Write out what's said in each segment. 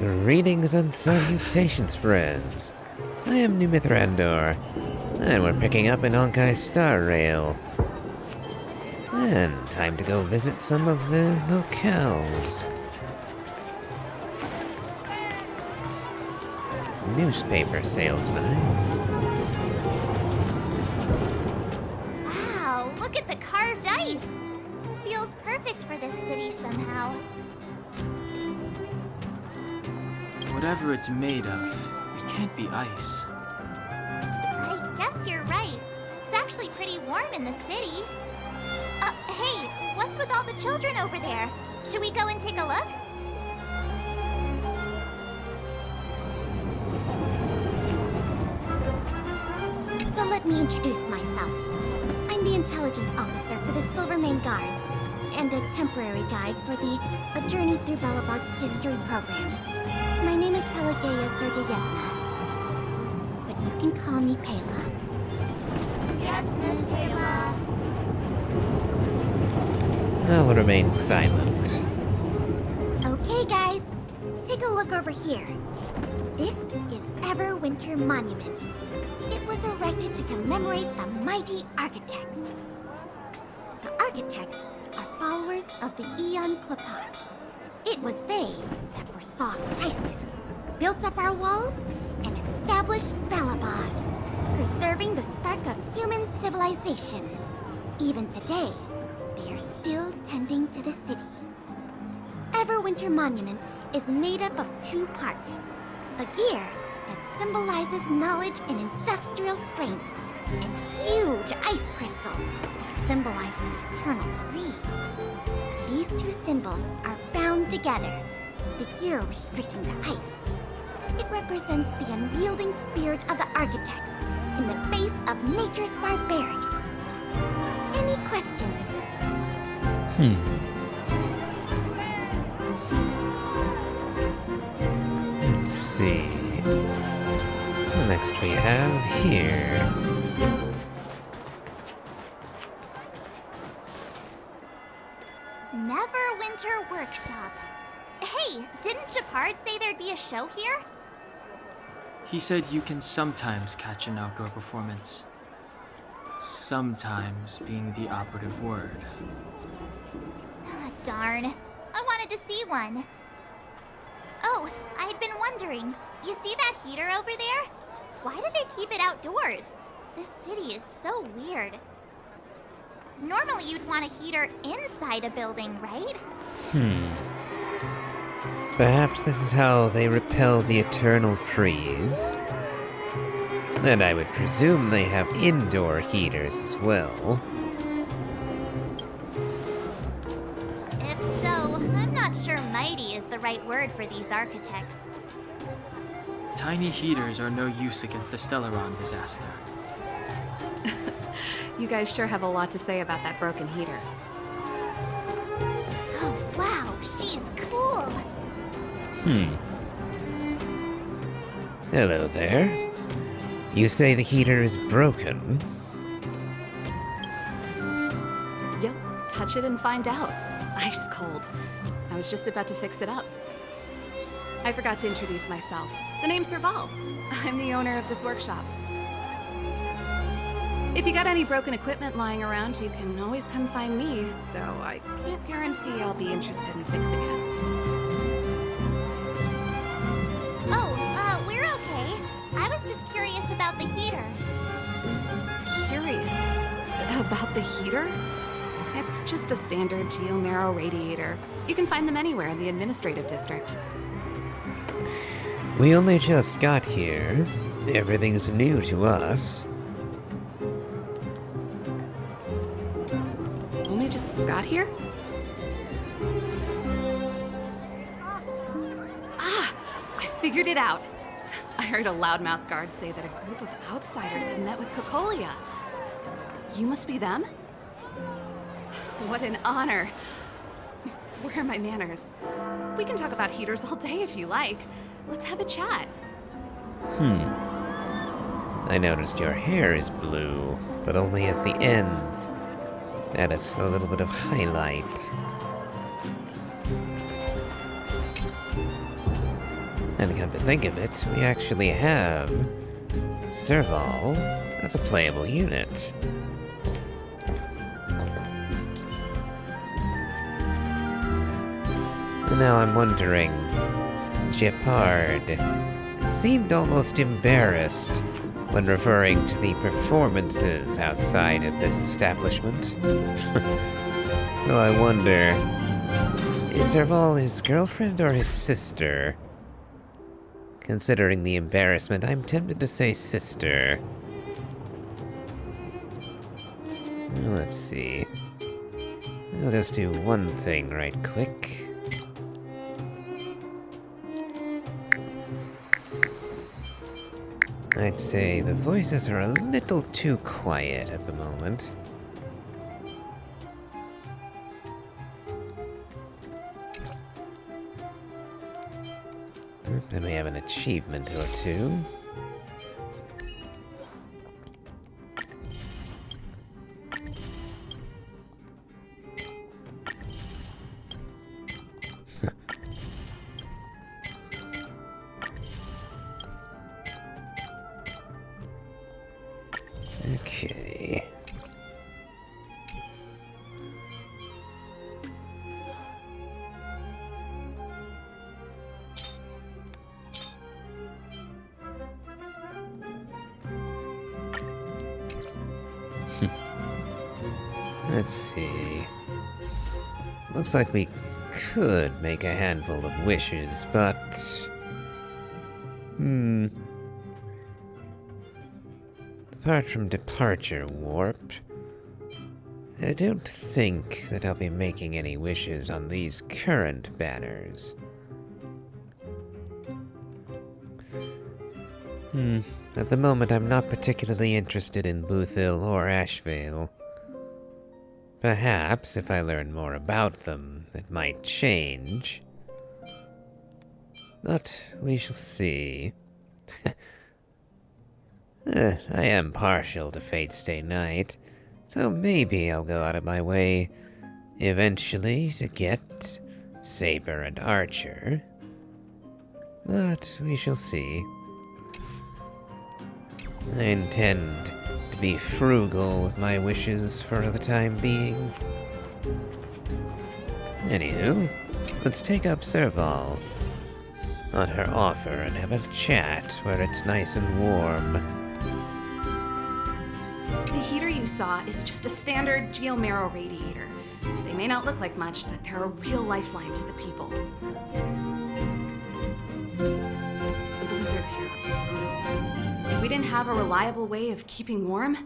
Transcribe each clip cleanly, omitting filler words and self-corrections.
Greetings and salutations, friends. I am Numythrandor, and we're picking up an Honkai Star Rail. And time to go visit some of the locales. Newspaper salesman, Wow, look at the carved ice! It feels perfect for this city somehow. Whatever it's made of, it can't be ice. I guess you're right. It's actually pretty warm in the city. Hey, what's with all the children over there? Should we go and take a look? So let me introduce myself. I'm the intelligence officer for the Silvermane Guards, and a temporary guide for the A Journey Through Belobog's History program. My name is Pelageya Sergeyevna, but you can call me Pela. Yes, Miss Pela. I'll remain silent. Okay, guys, take a look over here. This is Everwinter Monument. It was erected to commemorate the mighty architects. The architects are followers of the Aeon Klapat. It was they that foresaw crisis, built up our walls, and established Belobog, preserving the spark of human civilization. Even today, they are still tending to the city. Everwinter Monument is made up of two parts. A gear that symbolizes knowledge and industrial strength, and huge ice crystals that symbolize the eternal breeze. These two symbols are bound together, the gear restricting the ice. It represents the unyielding spirit of the architects in the face of nature's barbarity. Any questions? Let's see. Next we have here. Neverwinter Workshop. Hey, didn't Japard say there'd be a show here? He said you can sometimes catch an outdoor performance. Sometimes being the operative word. Ah, darn. I wanted to see one. Oh, I had been wondering. You see that heater over there? Why do they keep it outdoors? This city is so weird. Normally you'd want a heater inside a building, right? Perhaps this is how they repel the eternal freeze. And I would presume they have indoor heaters as well. If so, I'm not sure mighty is the right word for these architects. Tiny heaters are no use against the Stellaron disaster. You guys sure have a lot to say about that broken heater. Oh, wow, she's cool. Hello there. You say the heater is broken? Yep, touch it and find out. Ice cold. I was just about to fix it up. I forgot to introduce myself. The name's Serval. I'm the owner of this workshop. If you got any broken equipment lying around, you can always come find me, though I can't guarantee I'll be interested in fixing it. Oh, we're okay. I was just curious about the heater. Curious about the heater? It's just a standard geomarrow radiator. You can find them anywhere in the administrative district. We only just got here. Everything's new to us. Only just got here? Ah! I figured it out. I heard a loudmouth guard say that a group of outsiders had met with Kokolia. You must be them? What an honor. Where are my manners? We can talk about heaters all day if you like. Let's have a chat. I noticed your hair is blue, but only at the ends. Add us a little bit of highlight. And come to think of it, we actually have Serval as a playable unit. And now I'm wondering, Gepard seemed almost embarrassed when referring to the performances outside of this establishment. So I wonder, is Serval his girlfriend or his sister? Considering the embarrassment, I'm tempted to say sister. Let's see. I'll just do one thing right quick. I'd say the voices are a little too quiet at the moment. Then we have an achievement or two. Okay. Let's see. Looks like we could make a handful of wishes, but... Apart from Departure Warp, I don't think that I'll be making any wishes on these current banners. At the moment, I'm not particularly interested in Boothil or Ashvale. Perhaps, if I learn more about them, it might change. But we shall see. I am partial to Fate Stay Night, so maybe I'll go out of my way eventually to get Saber and Archer. But we shall see. I intend to be frugal with my wishes for the time being. Anywho, let's take up Serval on her offer and have a chat where it's nice and warm. The heater you saw is just a standard geomarrow radiator. They may not look like much, but they're a real lifeline to the people. The blizzards here are brutal. If we didn't have a reliable way of keeping warm,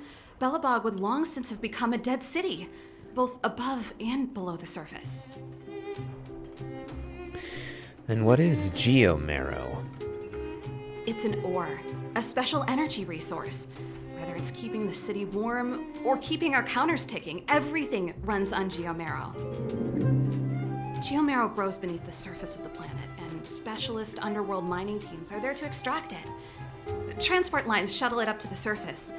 Belobog would long since have become a dead city, both above and below the surface. And what is geomarrow? It's an ore, a special energy resource. Whether it's keeping the city warm or keeping our counters ticking, everything runs on geomarrow. Geomarrow grows beneath the surface of the planet, and specialist underworld mining teams are there to extract it. Transport lines shuttle it up to the surface.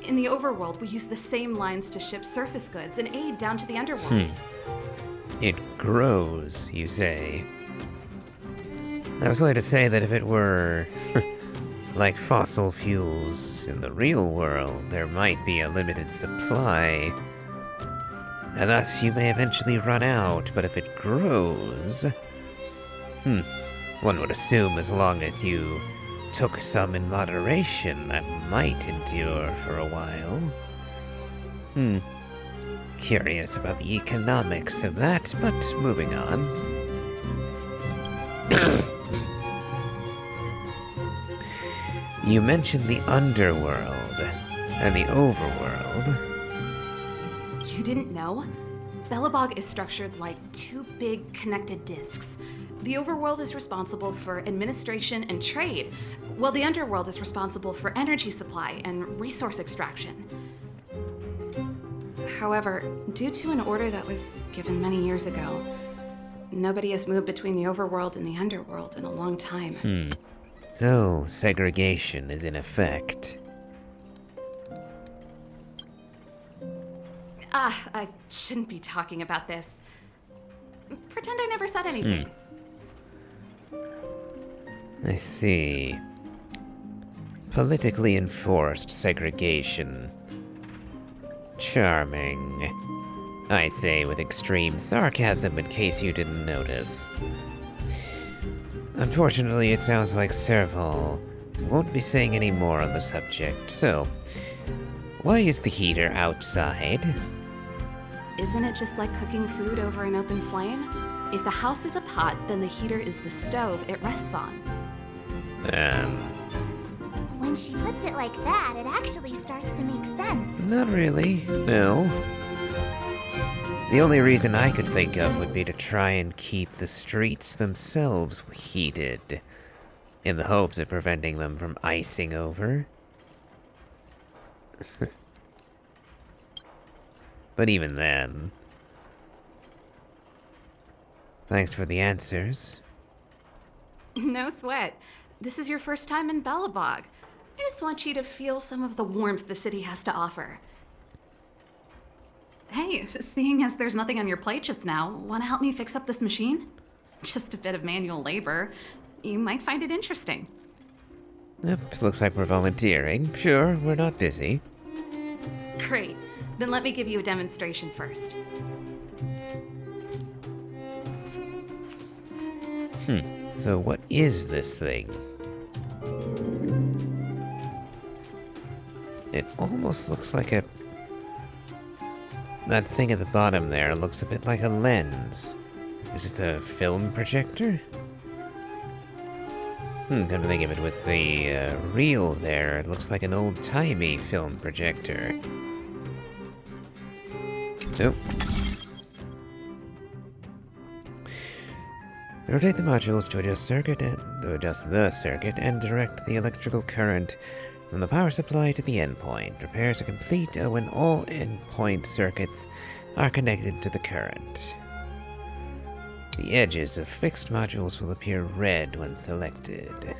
In the overworld, we use the same lines to ship surface goods and aid down to the underworld. It grows, you say? I was going to say that if it were like fossil fuels in the real world, there might be a limited supply. And thus you may eventually run out, but if it grows... one would assume as long as you took some in moderation, that might endure for a while. Curious about the economics of that, but moving on. You mentioned the underworld and the overworld. You didn't know? Belobog is structured like two big connected disks. The overworld is responsible for administration and trade, while the underworld is responsible for energy supply and resource extraction. However, due to an order that was given many years ago, nobody has moved between the overworld and the underworld in a long time. So, segregation is in effect. I shouldn't be talking about this. Pretend I never said anything. I see. Politically enforced segregation. Charming. I say with extreme sarcasm in case you didn't notice. Unfortunately, it sounds like Serval won't be saying any more on the subject, so why is the heater outside? Isn't it just like cooking food over an open flame? If the house is a pot, then the heater is the stove it rests on. When she puts it like that, it actually starts to make sense. Not really, no. The only reason I could think of would be to try and keep the streets themselves heated, in the hopes of preventing them from icing over. But even then... Thanks for the answers. No sweat. This is your first time in Bellabog. I just want you to feel some of the warmth the city has to offer. Hey, seeing as there's nothing on your plate just now, want to help me fix up this machine? Just a bit of manual labor. You might find it interesting. Yep, looks like we're volunteering. Sure, we're not busy. Great. Then let me give you a demonstration first. So what is this thing? It almost looks like a... That thing at the bottom there looks a bit like a lens. Is this a film projector? Come to think of it, with the reel there, it looks like an old-timey film projector. So... rotate the modules to adjust the circuit and direct the electrical current from the power supply to the endpoint. Repairs are complete when all endpoint circuits are connected to the current. The edges of fixed modules will appear red when selected.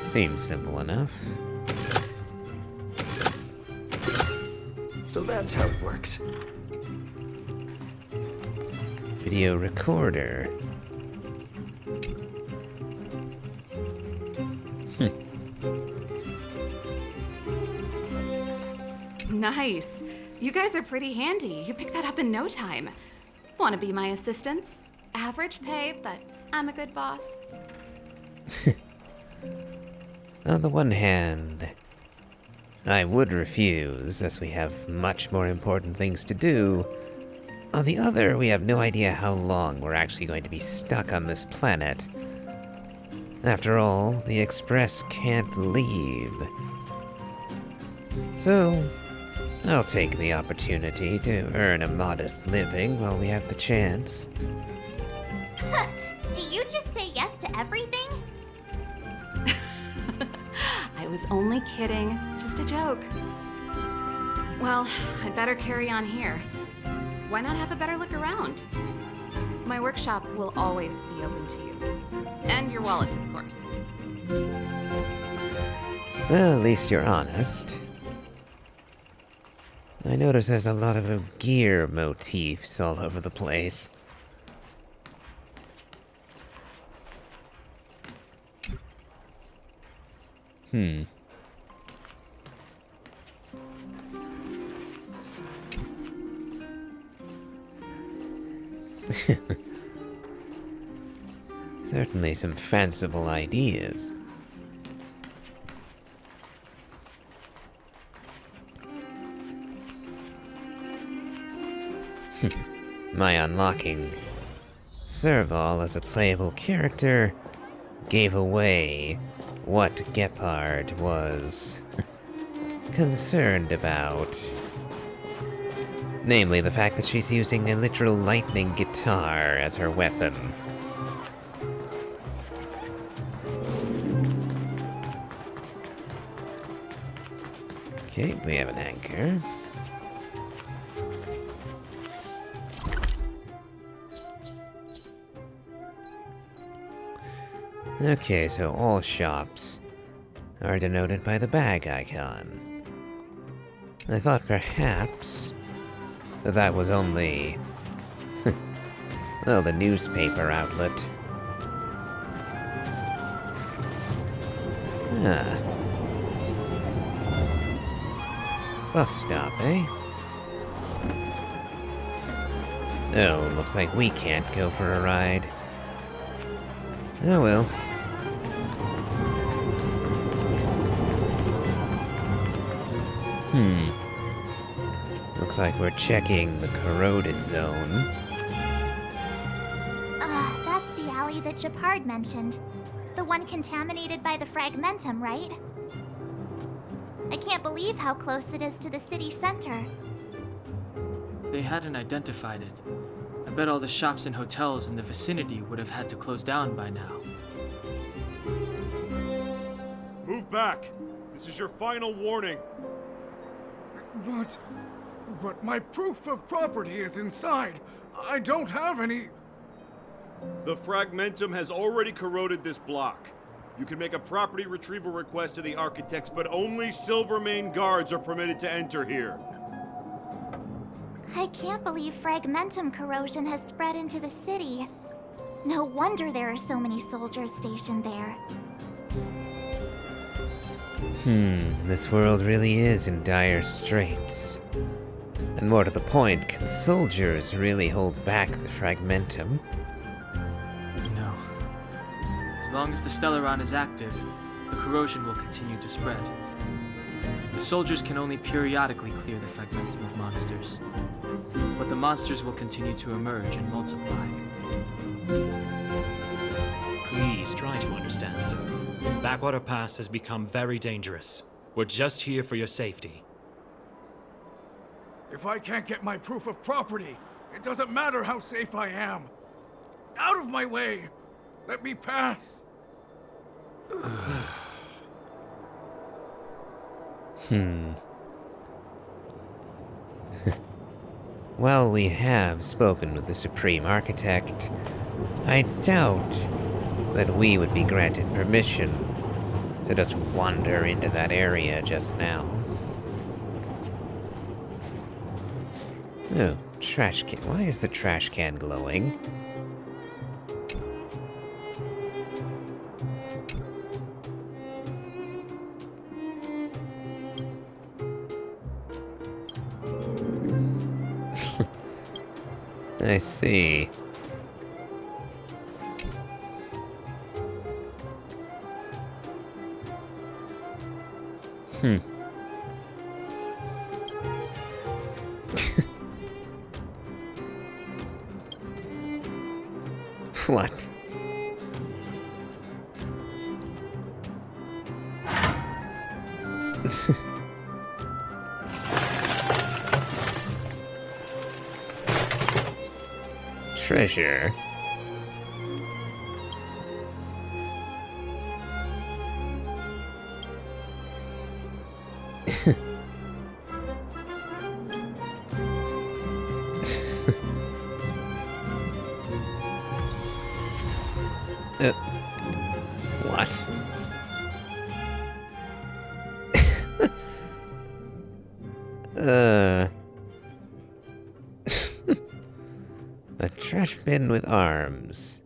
Seems simple enough. So that's how it works. Video recorder. Nice. You guys are pretty handy. You picked that up in no time. Want to be my assistants? Average pay, but I'm a good boss. On the one hand, I would refuse, as we have much more important things to do. On the other, we have no idea how long we're actually going to be stuck on this planet. After all, the Express can't leave. So, I'll take the opportunity to earn a modest living while we have the chance. Do you just say yes to everything? I was only kidding. Just a joke. Well, I'd better carry on here. Why not have a better look around? My workshop will always be open to you. And your wallets, of course. Well, at least you're honest. I notice there's a lot of gear motifs all over the place. Certainly some fanciful ideas. My unlocking Serval as a playable character gave away what Gepard was concerned about. Namely, the fact that she's using a literal lightning guitar as her weapon. Okay, we have an anchor. Okay, so all shops. are denoted by the bag icon. I thought perhaps that was only, well, the newspaper outlet. Ah. Bus stop, eh? Oh, looks like we can't go for a ride. Oh well. Looks like we're checking the corroded zone. That's the alley that Shepard mentioned. The one contaminated by the fragmentum, right? I can't believe how close it is to the city center. If they hadn't identified it, I bet all the shops and hotels in the vicinity would have had to close down by now. Move back! This is your final warning. But my proof of property is inside. I don't have any... The fragmentum has already corroded this block. You can make a property retrieval request to the architects, but only Silvermane guards are permitted to enter here. I can't believe fragmentum corrosion has spread into the city. No wonder there are so many soldiers stationed there. This world really is in dire straits. And more to the point, can soldiers really hold back the fragmentum? No. As long as the Stellaron is active, the corrosion will continue to spread. The soldiers can only periodically clear the fragmentum of monsters. But the monsters will continue to emerge and multiply. Please try to understand, sir. Backwater Pass has become very dangerous. We're just here for your safety. If I can't get my proof of property, it doesn't matter how safe I am. Out of my way! Let me pass! While we have spoken with the Supreme Architect, I doubt that we would be granted permission to just wander into that area just now. Oh, trash can. Why is the trash can glowing? I see. What? Treasure. What? A trash bin with arms.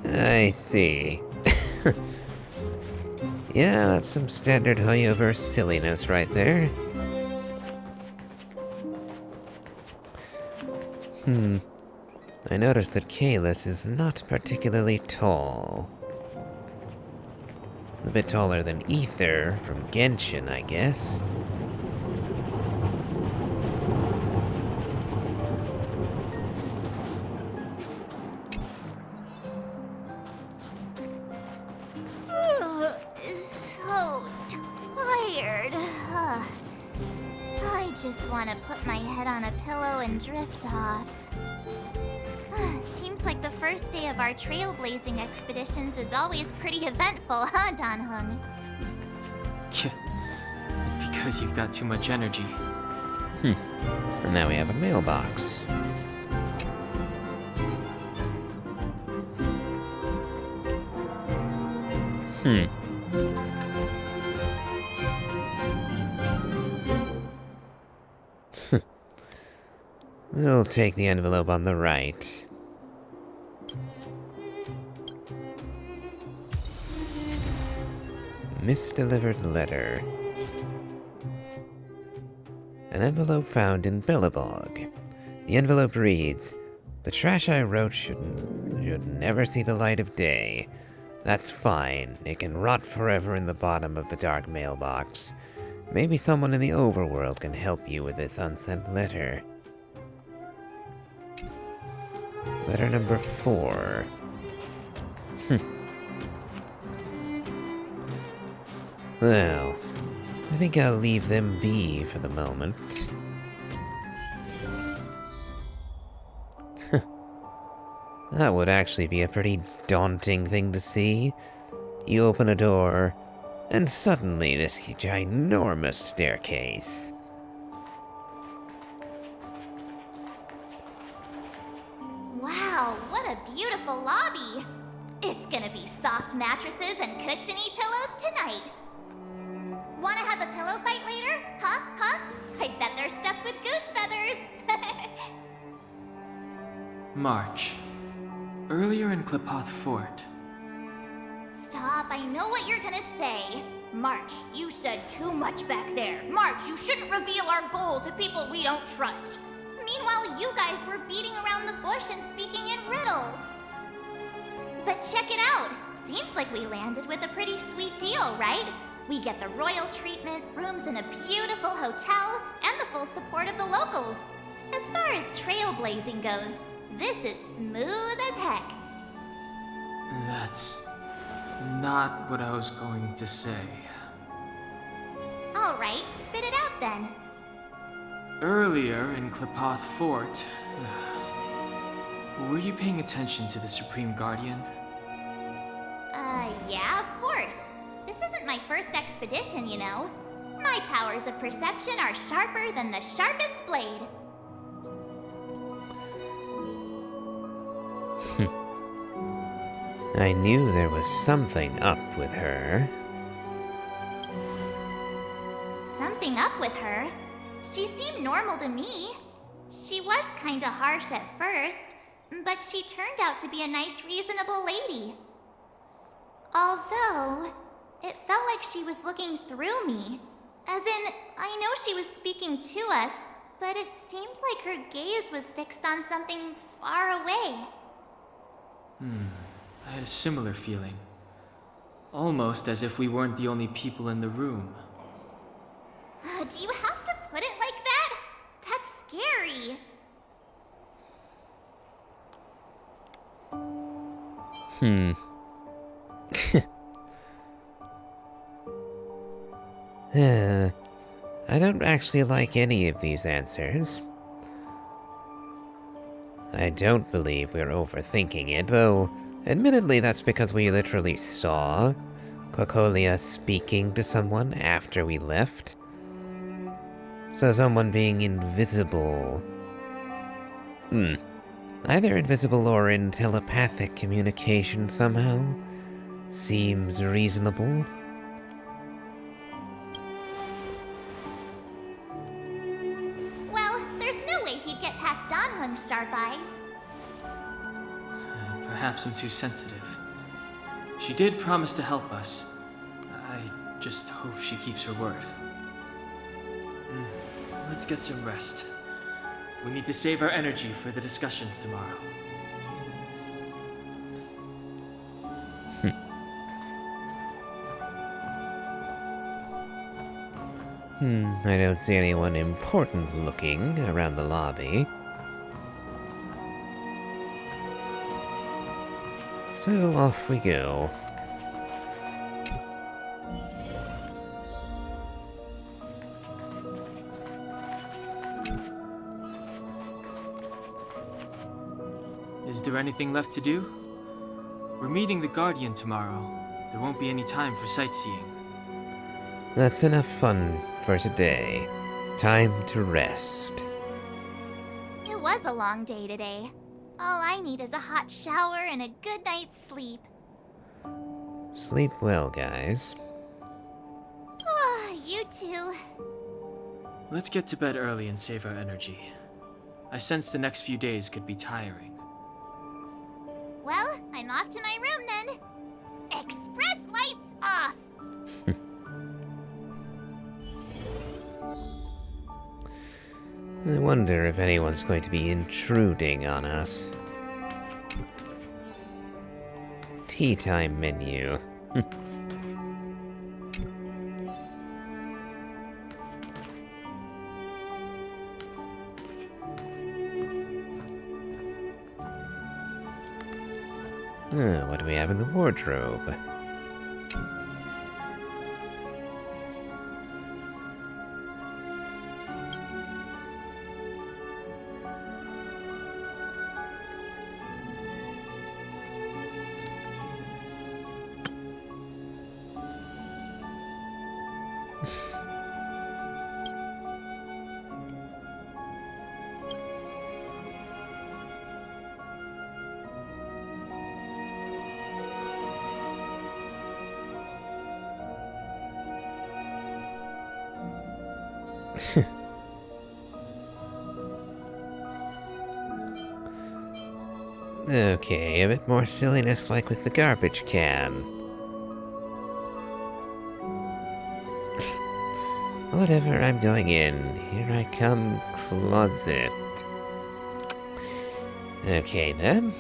I see. Yeah, that's some standard Hoyoverse silliness right there. I noticed that Kalis is not particularly tall. A bit taller than Ether from Genshin, I guess. So tired. I just want to put my head on a pillow and drift off. Seems like the first day of our trailblazing expeditions is always pretty eventful, huh, Dan Hung? It's because you've got too much energy. And now we have a mailbox. Hmm. We'll take the envelope on the right. Misdelivered letter. An envelope found in Billabong. The envelope reads, "The trash I wrote should never see the light of day. That's fine. It can rot forever in the bottom of the dark mailbox. Maybe someone in the overworld can help you with this unsent letter." Letter number 4. Well, I think I'll leave them be for the moment. That would actually be a pretty daunting thing to see. You open a door, and suddenly this ginormous staircase. Wow, what a beautiful lobby! It's gonna be soft mattresses and cushiony pillows tonight. Wanna have a pillow fight later? Huh? I bet they're stuffed with goose feathers. March. Earlier in Klipoth Fort. Stop, I know what you're gonna say. March, you said too much back there. March, you shouldn't reveal our goal to people we don't trust. Meanwhile, you guys were beating around the bush and speaking in riddles. But check it out. Seems like we landed with a pretty sweet deal, right? We get the royal treatment, rooms in a beautiful hotel, and the full support of the locals. As far as trailblazing goes, this is smooth as heck. That's not what I was going to say. All right, spit it out then. Earlier in Klipoth Fort, were you paying attention to the Supreme Guardian? Yeah, of course. This isn't my first expedition, you know. My powers of perception are sharper than the sharpest blade. I knew there was something up with her. Something up with her? She seemed normal to me. She was kinda harsh at first, but she turned out to be a nice, reasonable lady. Although, it felt like she was looking through me. As in, I know she was speaking to us, but it seemed like her gaze was fixed on something far away. I had a similar feeling. Almost as if we weren't the only people in the room. Do you have to put it like that? That's scary. I don't actually like any of these answers. I don't believe we're overthinking it, though admittedly that's because we literally saw Cocolia speaking to someone after we left. So someone being invisible... Either invisible or in telepathic communication somehow seems reasonable. Well, there's no way he'd get past Danhung's sharp eyes. Perhaps I'm too sensitive. She did promise to help us. I just hope she keeps her word. Let's get some rest. We need to save our energy for the discussions tomorrow. I don't see anyone important looking around the lobby. So off we go. Is there anything left to do? We're meeting the Guardian tomorrow. There won't be any time for sightseeing. That's enough fun for today. Time to rest. It was a long day today. All I need is a hot shower and a good night's sleep. Sleep well, guys. Ah, you too. Let's get to bed early and save our energy. I sense the next few days could be tiring. Well, I'm off to my room then. Express lights off! I wonder if anyone's going to be intruding on us. Tea time menu. What do we have in the wardrobe? Okay, a bit more silliness like with the garbage can. Whatever, I'm going in. Here I come, closet. Okay then.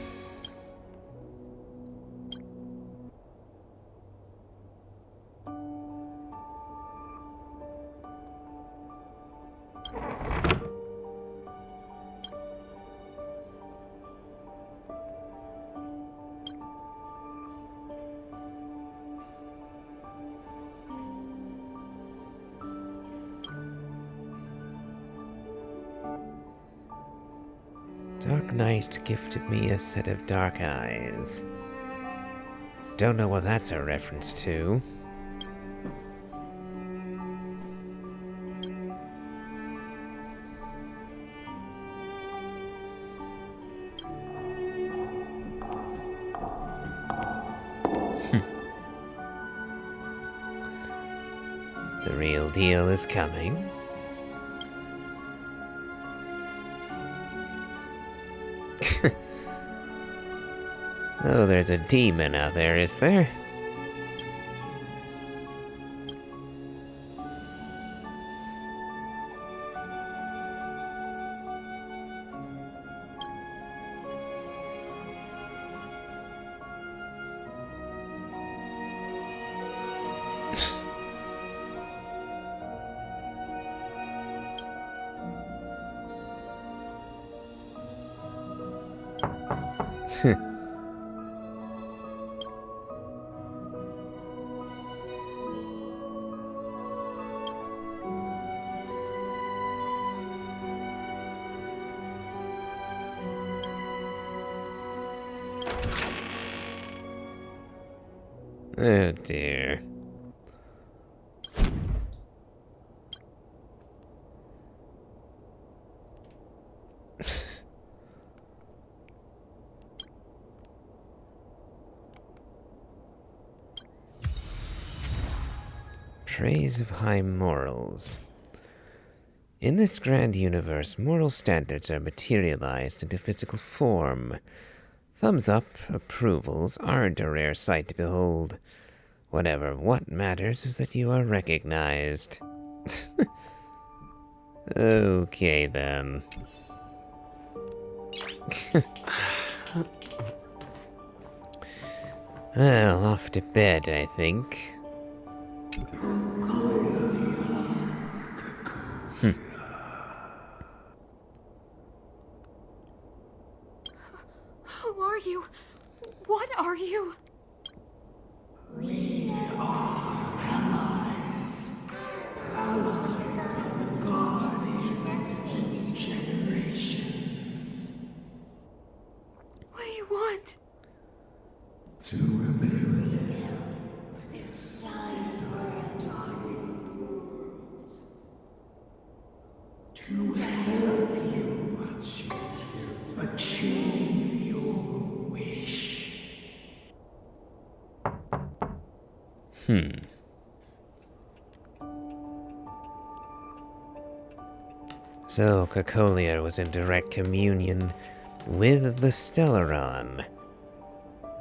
Dark Knight gifted me a set of dark eyes. Don't know what that's a reference to. The real deal is coming. Oh, there's a demon out there, is there? Oh dear. Praise of high morals. In this grand universe, moral standards are materialized into physical form. Thumbs up approvals aren't a rare sight to behold. What matters is that you are recognized. Okay then. Well, off to bed, I think. Who are you? What are you? We are allies. Allies of the Guardians in generations. What do you want? To rebuild It's time for a dark. So Cocolia was in direct communion with the Stellaron.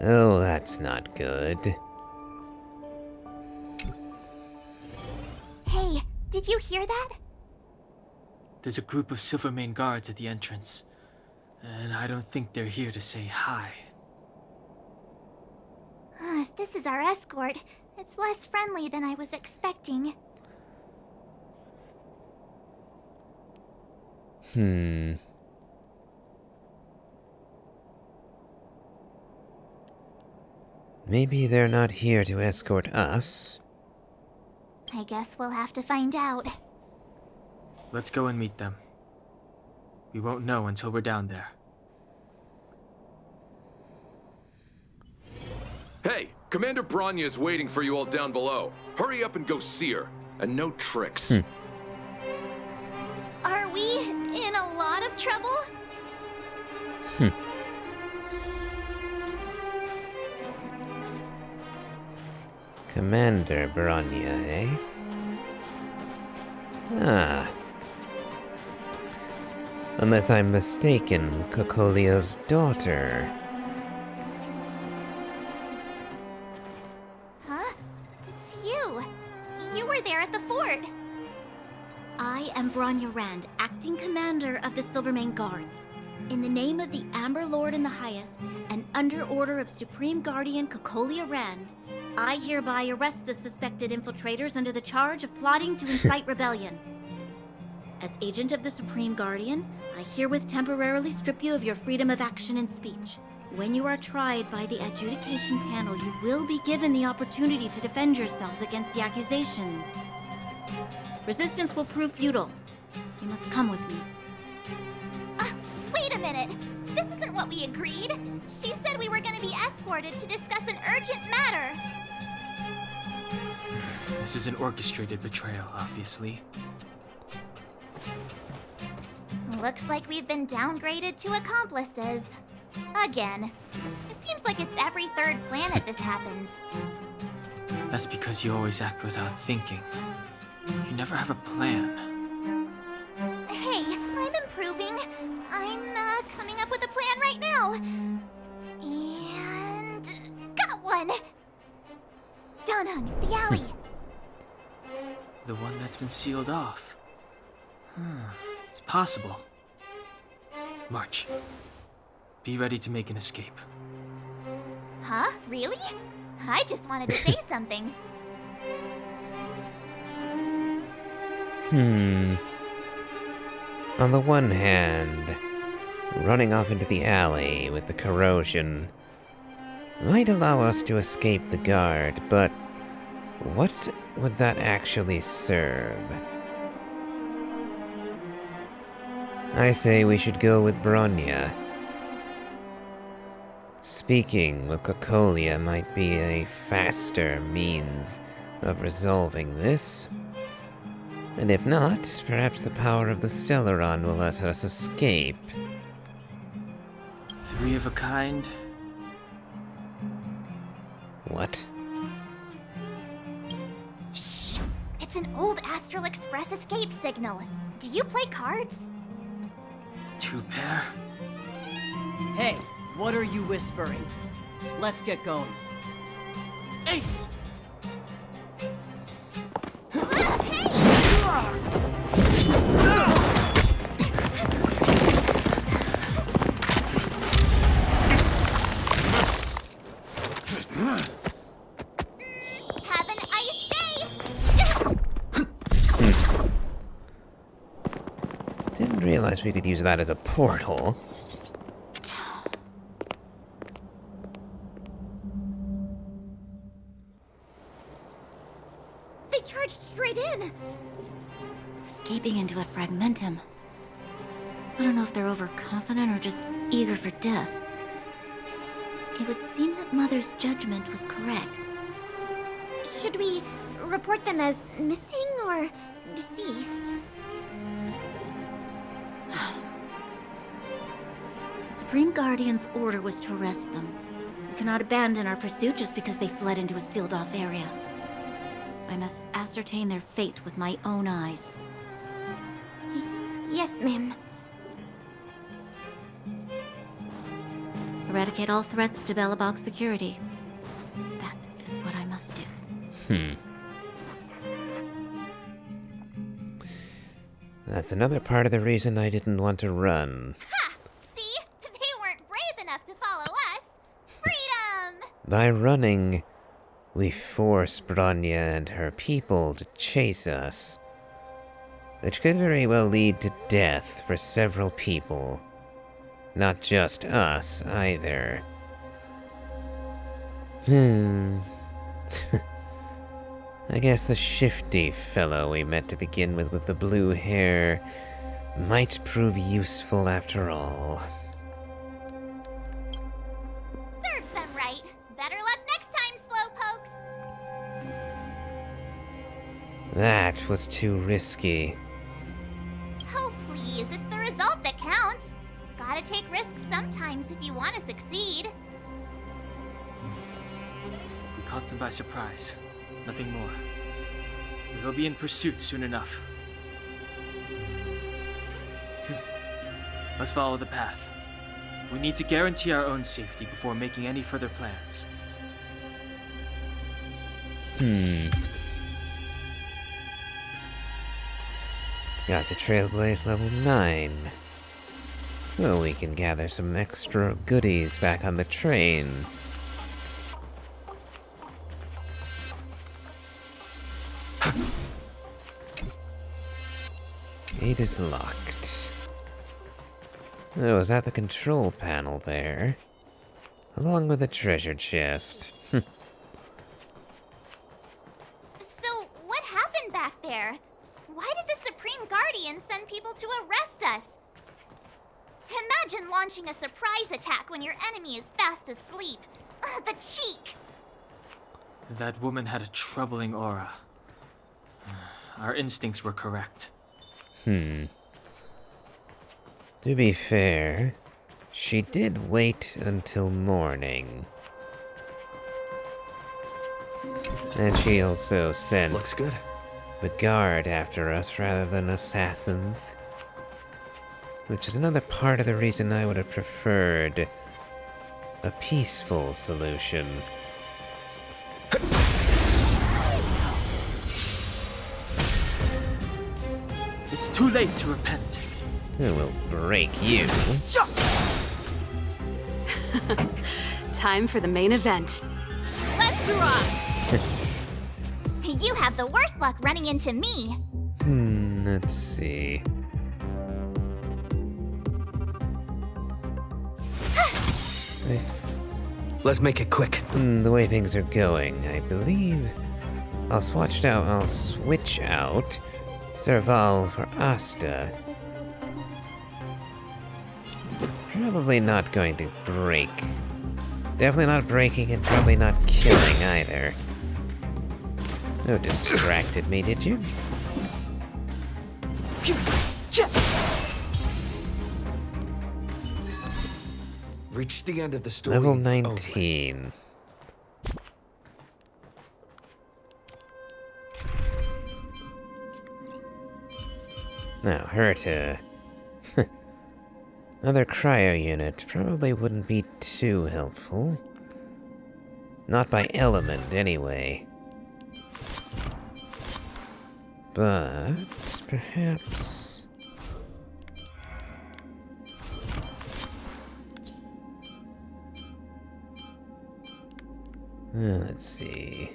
Oh, that's not good. Hey, did you hear that? There's a group of Silvermane guards at the entrance, and I don't think they're here to say hi. If this is our escort, it's less friendly than I was expecting. Maybe they're not here to escort us. I guess we'll have to find out. Let's go and meet them. We won't know until we're down there. Hey, Commander Bronya is waiting for you all down below. Hurry up and go see her. And no tricks. Are we in a lot of trouble? Commander Bronya, eh? Ah. Unless I'm mistaken, Cocolia's daughter. Huh? It's you. You were there at the fort. I am Bronya Rand, acting commander of the Silvermane Guards. In the name of the Amber Lord in the Highest, and under order of Supreme Guardian Cocolia Rand, I hereby arrest the suspected infiltrators under the charge of plotting to incite rebellion. As agent of the Supreme Guardian, I herewith temporarily strip you of your freedom of action and speech. When you are tried by the adjudication panel, you will be given the opportunity to defend yourselves against the accusations. Resistance will prove futile. You must come with me. Wait a minute! This isn't what we agreed! She said we were gonna be escorted to discuss an urgent matter! This is an orchestrated betrayal, obviously. Looks like we've been downgraded to accomplices. Again. It seems like it's every third planet this happens. That's because you always act without thinking. You never have a plan. Hey, I'm improving. I'm coming up with a plan right now. And got one! Donhung, the alley. The one that's been sealed off. It's possible. March. Be ready to make an escape. Huh? Really? I just wanted to say something. On the one hand, running off into the alley with the corrosion might allow us to escape the guard, but what would that actually serve? I say we should go with Bronya. Speaking with Cocolia might be a faster means of resolving this. And if not, perhaps the power of the Stellaron will let us escape. 3 of a kind? What? Shh! It's an old Astral Express escape signal. Do you play cards? 2 pair? Hey, what are you whispering? Let's get going. Ace! Have an ice day! Didn't realize we could use that as a portal. They charged straight in! Escaping into a fragmentum. I don't know if they're overconfident or just eager for death. It would seem that Mother's judgment was correct. Should we report them as missing or deceased? The Supreme Guardian's order was to arrest them. We cannot abandon our pursuit just because they fled into a sealed-off area. I must ascertain their fate with my own eyes. Yes, ma'am. Eradicate all threats to Belobog security. That is what I must do. That's another part of the reason I didn't want to run. Ha! See? They weren't brave enough to follow us. Freedom! By running, we force Bronya and her people to chase us, which could very well lead to death for several people. Not just us, either. I guess the shifty fellow we met to begin with the blue hair might prove useful after all. Serves them right. Better luck next time, slowpokes. That was too risky. Oh, please. It's the result that counts. Gotta take risks sometimes if you want to succeed. We caught them by surprise. Nothing more. We'll be in pursuit soon enough. Let's follow the path. We need to guarantee our own safety before making any further plans. Got to Trailblaze level 9. So we can gather some extra goodies back on the train. Gate is locked. Oh, is that the control panel there? Along with a treasure chest. So, what happened back there? Why did the Supreme Guardian send people to arrest us? Imagine launching a surprise attack when your enemy is fast asleep. The cheek! That woman had a troubling aura. Our instincts were correct. To be fair, she did wait until morning. And she also sent Looks good. the guard after us rather than assassins. Which is another part of the reason I would have preferred a peaceful solution. It's too late to repent. I will break you. Time for the main event. Let's rock! You have the worst luck running into me. Let's see. Let's make it quick. The way things are going, I believe I'll switch out Serval for Asta. Probably not going to break. Definitely not breaking and probably not killing either. No distracted me, did you? Reach the end of the story. Level 19. Now, her to... Another cryo unit probably wouldn't be too helpful. Not by element, anyway. But perhaps... let's see...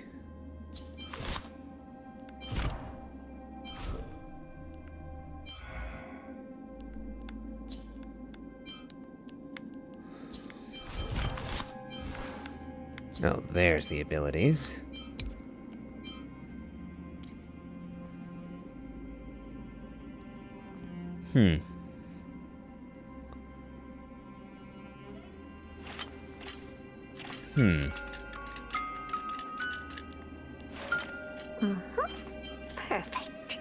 Oh, there's the abilities. Perfect.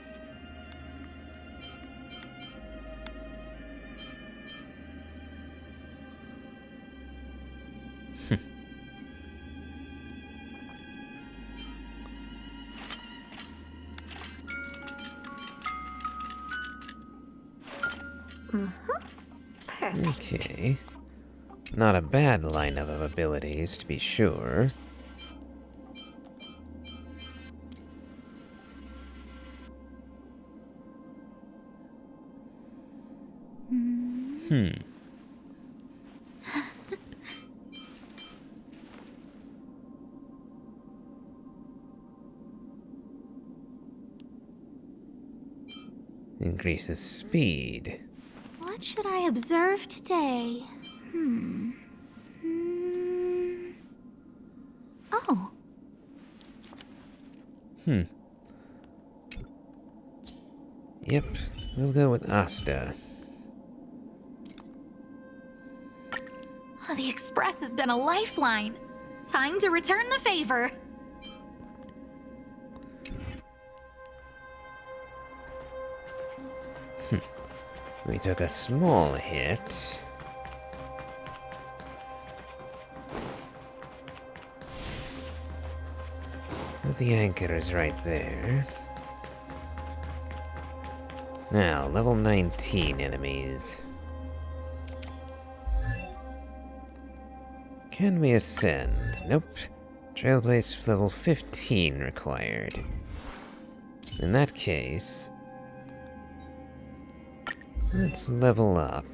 Perfect. Okay. Not a bad lineup of abilities, to be sure. Increases speed. What should I observe today? Oh. Yep, we'll go with Asta. Oh, the Express has been a lifeline. Time to return the favor. We took a small hit. But the anchor is right there. Now, level 19 enemies. Can we ascend? Nope. Trailblaze level 15 required. In that case, let's level up.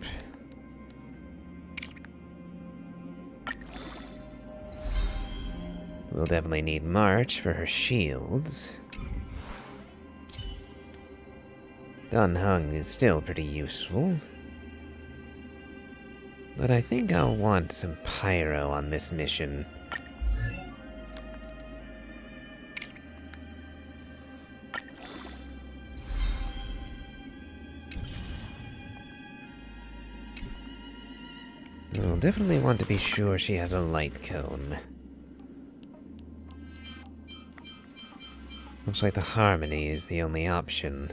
We'll definitely need March for her shields. Dan Heng is still pretty useful. But I think I'll want some pyro on this mission. We'll definitely want to be sure she has a light cone. Looks like the Harmony is the only option.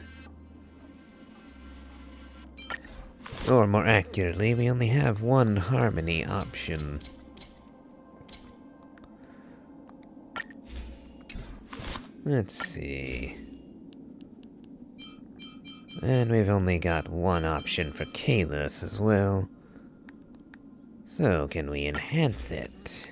Or more accurately, we only have one Harmony option. Let's see. And we've only got one option for Kalis as well. So, can we enhance it?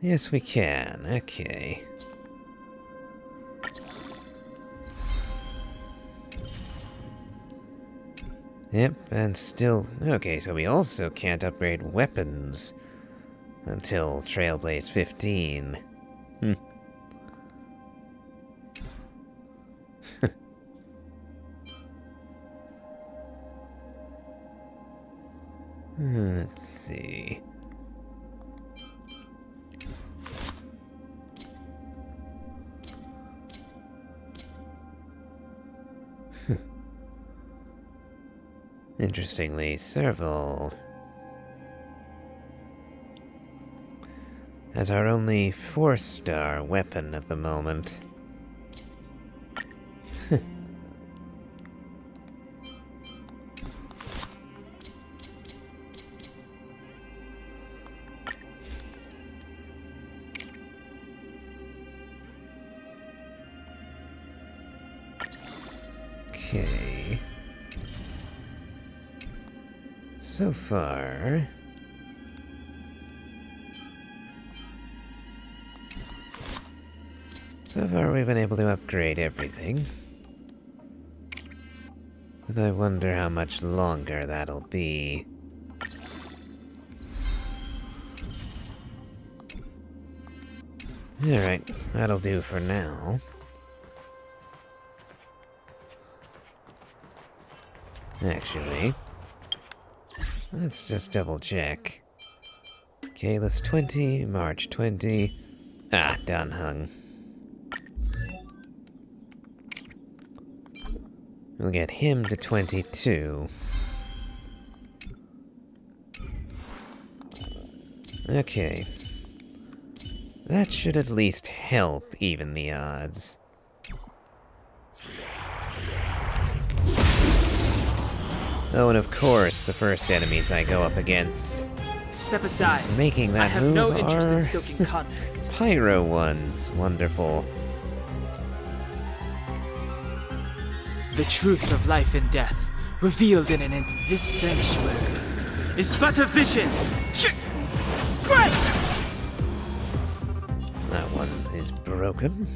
Yes, we can. Okay. Yep, and still... Okay, so we also can't upgrade weapons until Trailblaze 15. Let's see... Interestingly, Serval has our only 4-star weapon at the moment. Okay. So far... we've been able to upgrade everything. But I wonder how much longer that'll be. Alright, that'll do for now. Actually... let's just double check. Kalis 20, March 20. Ah, Dan Heng. We'll get him to 22. Okay. That should at least help even the odds. Oh, and of course, the first enemies I go up against Step aside. Since making that I have move no interest are in stoking conflict. pyro ones. Wonderful. The truth of life and death, revealed in an this sanctuary, is but a vision. Great! That one is broken.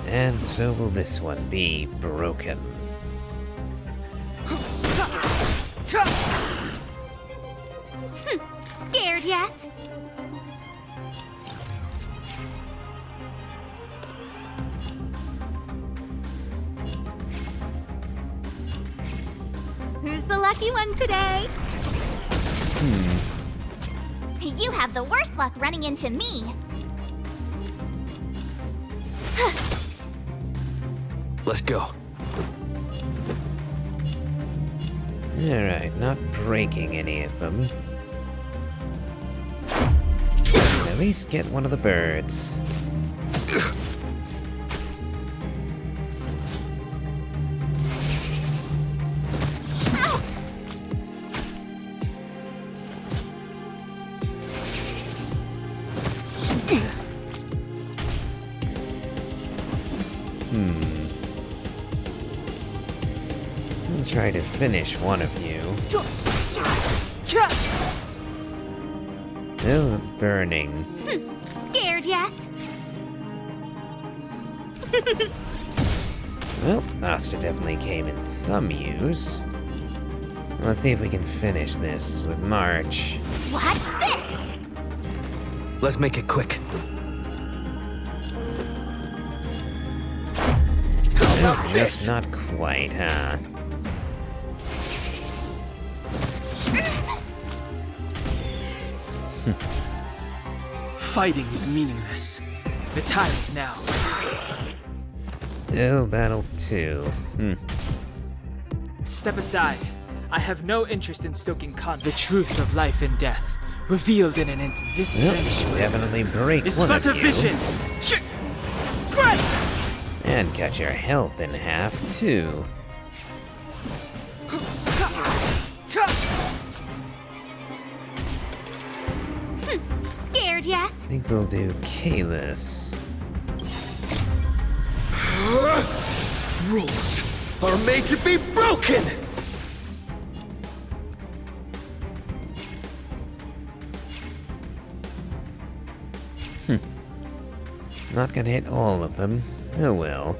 And so will this one be broken. Scared yet? Who's the lucky one today? You have the worst luck running into me. Let's go. Alright, not breaking any of them. At least get one of the birds. I'll try to finish one of you. Still burning. Scared yet? Well, Asta definitely came in some use. Let's see if we can finish this with March. Watch this! Let's make it quick. Oh, just not quite, huh? Fighting is meaningless. The time is now. Oh, battle 2. Step aside. I have no interest in stoking the truth of life and death, revealed in an this sanctuary, Definitely break is one but of a you. vision. Great! And cut your health in half, too. Scared yet? I think we'll do Kalis. Rules are made to be broken! Not gonna hit all of them. Oh well.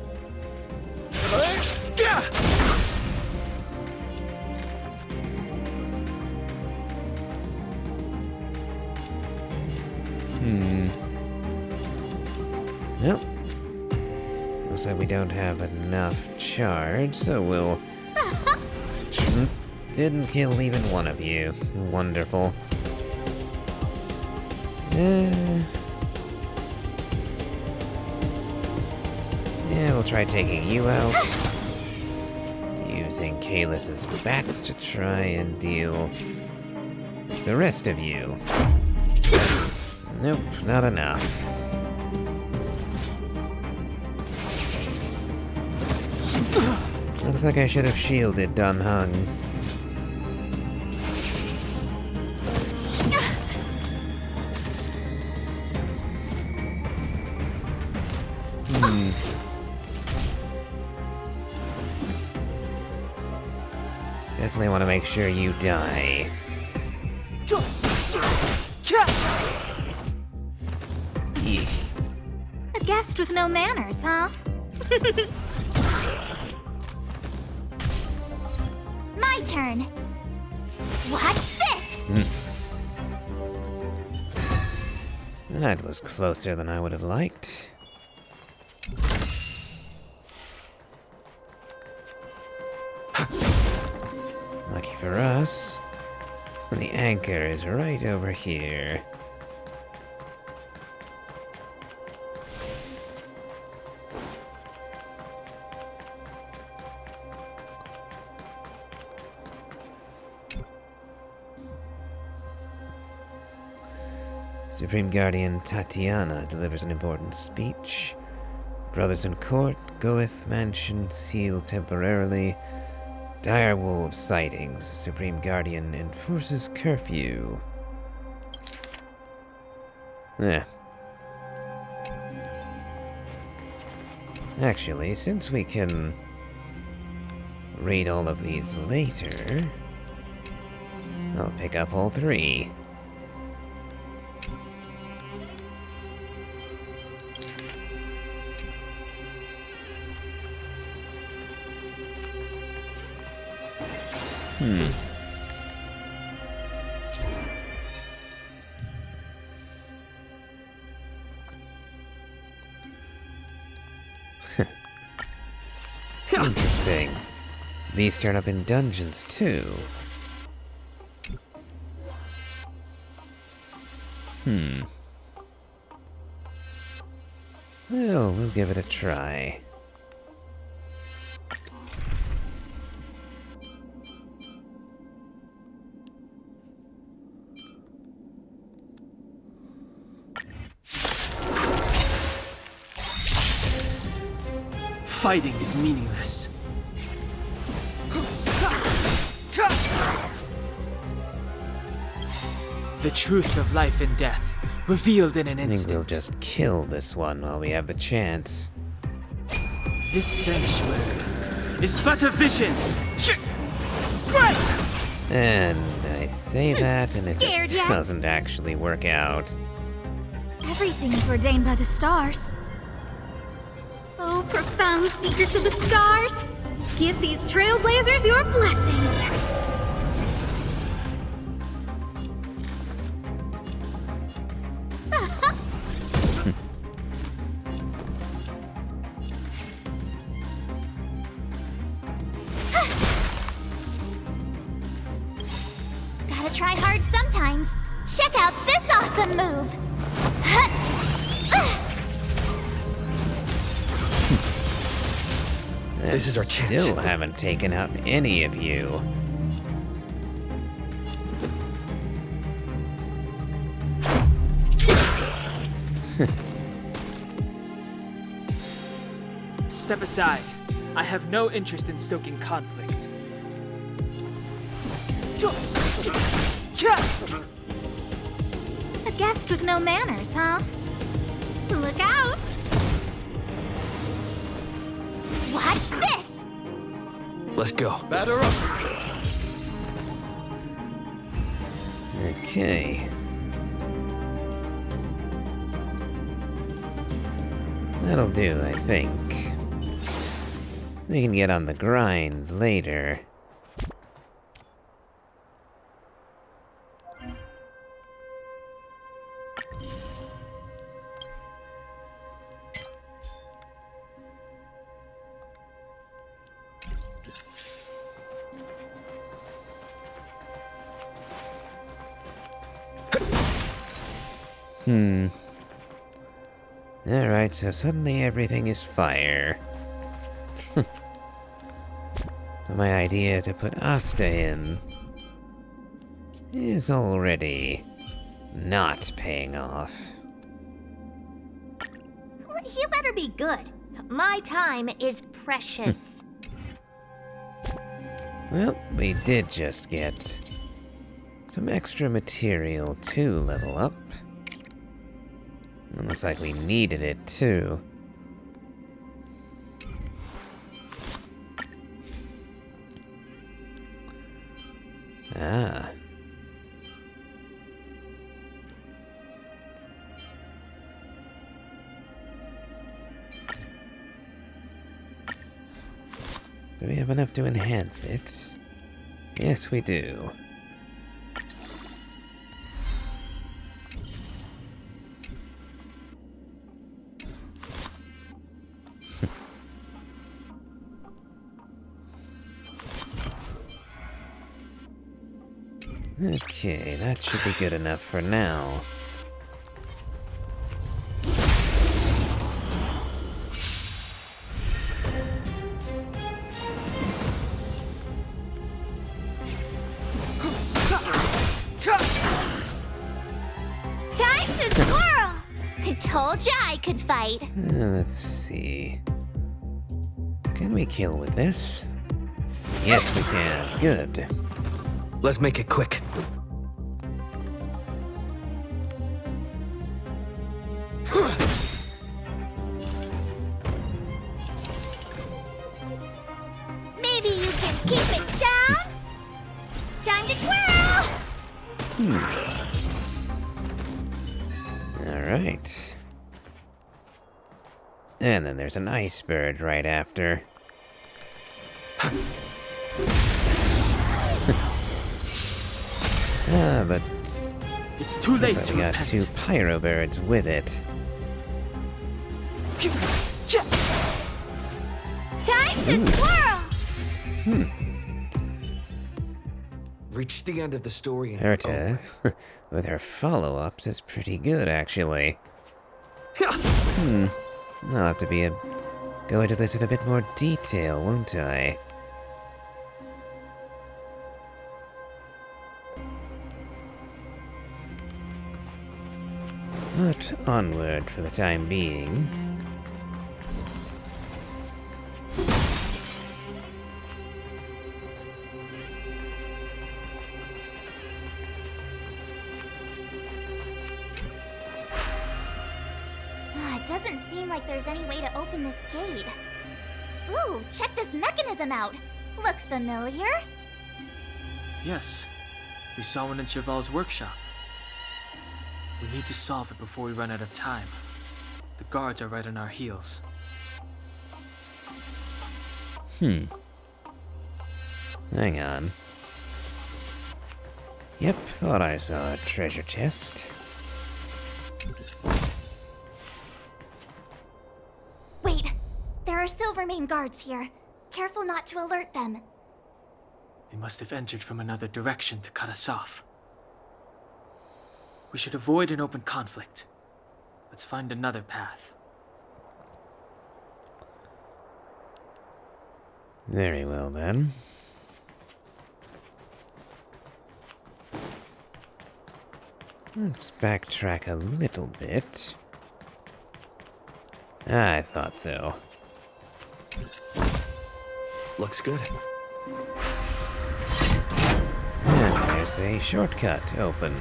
Nope. Looks like we don't have enough charge, so we'll... Didn't kill even one of you. Wonderful. Yeah, we'll try taking you out. Using Kalis's bat to try and deal with the rest of you. Nope, not enough. Looks like I should have shielded Dun Hung. Definitely want to make sure you die. Eek. A guest with no manners, huh? My turn. Watch this! That was closer than I would have liked. Lucky for us, the anchor is right over here. Supreme Guardian Tatiana delivers an important speech. Brothers in court, Goeth mansion sealed temporarily. Dire wolf sightings. Supreme Guardian enforces curfew. Yeah. Actually, since we can read all of these later, I'll pick up all 3. Interesting. These turn up in dungeons too. Well, we'll give it a try. Fighting is meaningless. The truth of life and death, revealed in an I think instant. we'll just kill this one while we have the chance. This sanctuary is but a vision. Break! And I say that, and it Scared just yet? doesn't actually work out. Everything is ordained by the stars. Oh, profound secrets of the stars! Give these trailblazers your blessing! Gotta try hard sometimes. Check out this awesome move! This is our chance. Still haven't taken out any of you. Step aside. I have no interest in stoking conflict. A guest with no manners, huh? Look out! Watch this! Let's go. Batter up! Okay. That'll do, I think. We can get on the grind later. Alright, so suddenly everything is fire. So my idea to put Asta in is already not paying off. You better be good. My time is precious. Well, we did just get some extra material to level up. It looks like we needed it too. Ah. Do we have enough to enhance it? Yes, we do. Okay, that should be good enough for now. Time to twirl! I told ya I could fight. Let's see. Can we kill with this? Yes, we can. Good. Let's make it quick. Maybe you can keep it down? Time to twirl! Alright. And then there's an ice bird right after. But It's too late looks to like we got repent. 2 pyro birds with it. Time to twirl! Reach the end of the story and Herta, with her follow-ups, is pretty good, actually. I'll have to go into this in a bit more detail, won't I? But onward for the time being. It doesn't seem like there's any way to open this gate. Ooh, check this mechanism out. Look familiar? Yes. We saw one in Cheval's workshop. We need to solve it before we run out of time. The guards are right on our heels. Hang on. Yep, thought I saw a treasure chest. Wait, there are Silvermane guards here. Careful not to alert them. They must have entered from another direction to cut us off. We should avoid an open conflict. Let's find another path. Very well then. Let's backtrack a little bit. I thought so. looks good. And there's a shortcut opened.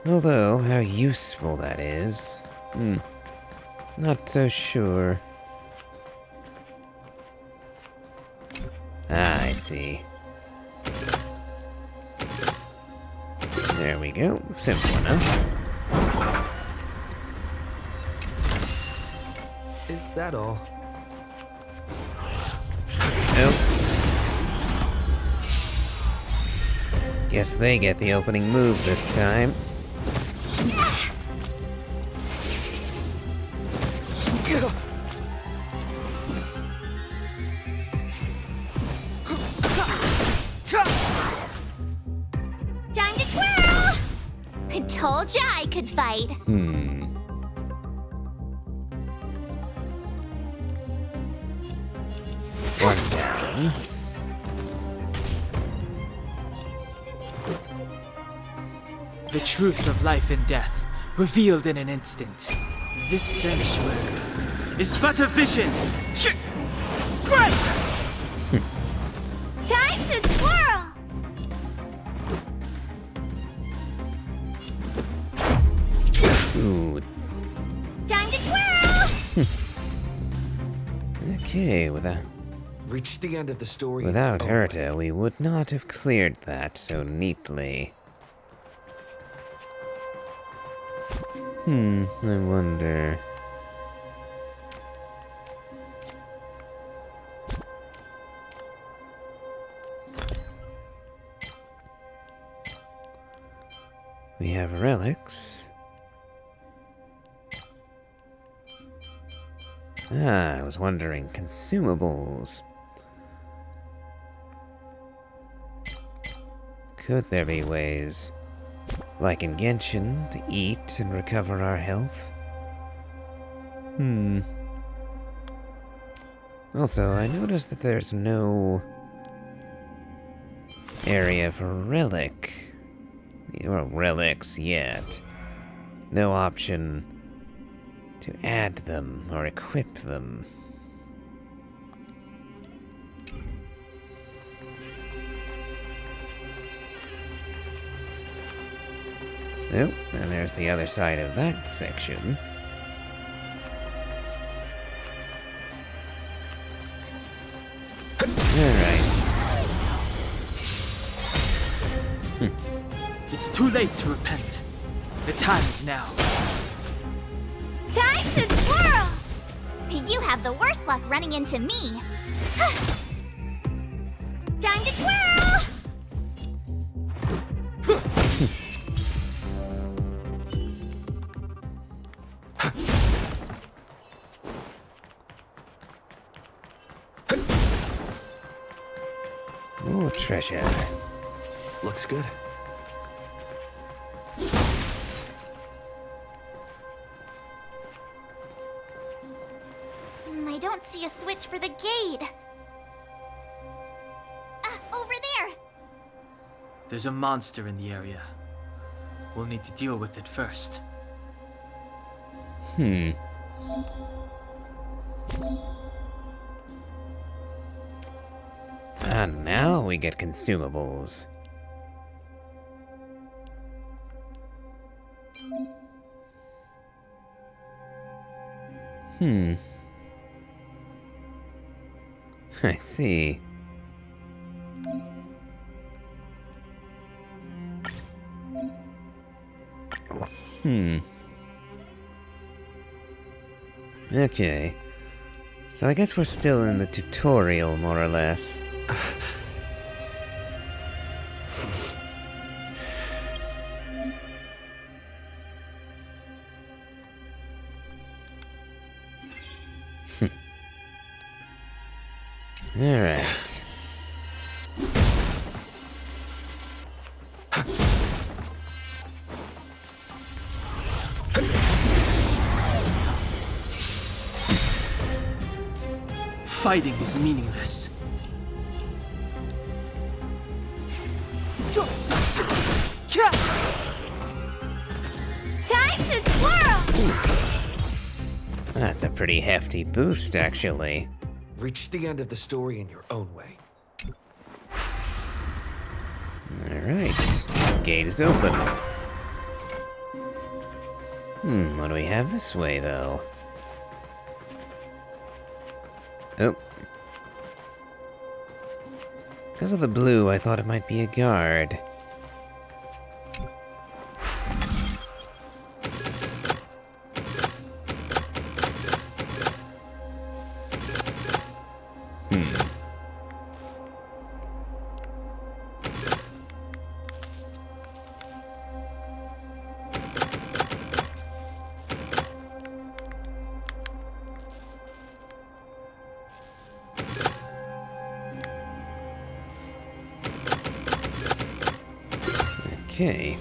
Although, how useful that is, not so sure. Ah, I see. There we go. Simple enough. Is that all? Nope. Guess they get the opening move this time. Time to twirl! I told ya I could fight. One down. The truth of life and death, revealed in an instant. This sanctuary is but a vision. Break! Time to twirl! Ooh. Time to twirl! Okay, Reach the end of the story. without Oh, Herta, we would not have cleared that so neatly. I wonder. We have relics. Ah, I was wondering, consumables. Could there be ways, like in Genshin, to eat and recover our health? Also, I noticed that there's no area for relics yet. No option to add them or equip them. Oh, and there's the other side of that section. Alright. It's too late to repent. The time is now. Time to twirl! You have the worst luck running into me. Time to twirl! Ooh, treasure. Looks good. I don't see a switch for the gate. Over there! There's a monster in the area. We'll need to deal with it first. And now we get consumables. I see. Okay. So I guess we're still in the tutorial, more or less. Alright. Fighting is meaningless. Time to twirl! That's a pretty hefty boost, actually. Reach the end of the story in your own way. Alright. Gate is open. What do we have this way, though? Oh. Because of the blue, I thought it might be a guard. Okay.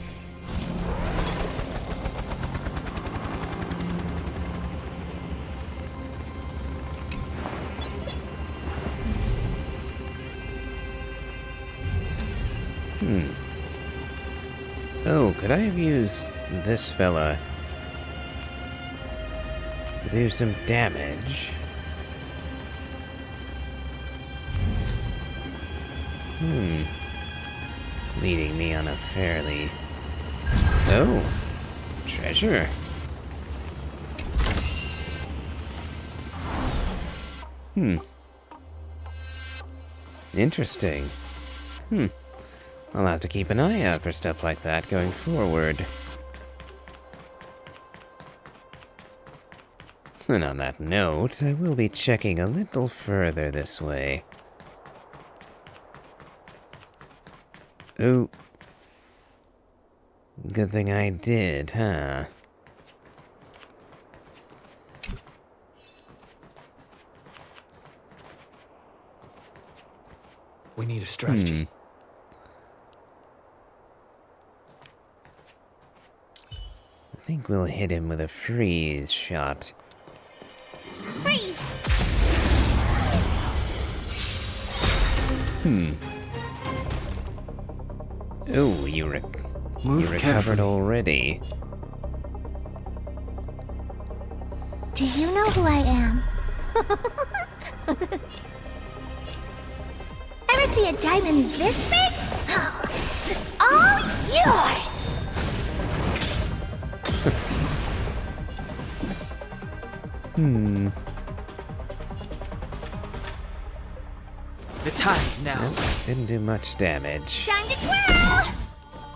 Oh, could I have used this fella to do some damage? Leading me on a fairly... Oh! Treasure! Interesting. I'll have to keep an eye out for stuff like that going forward. And on that note, I will be checking a little further this way. Oh. Good thing I did, huh? We need a strategy. I think we'll hit him with a freeze shot. Freeze! Oh, you recovered already. Do you know who I am? Ever see a diamond this big? Oh, it's all yours! The time is now. Nope, didn't do much damage. Time to twirl!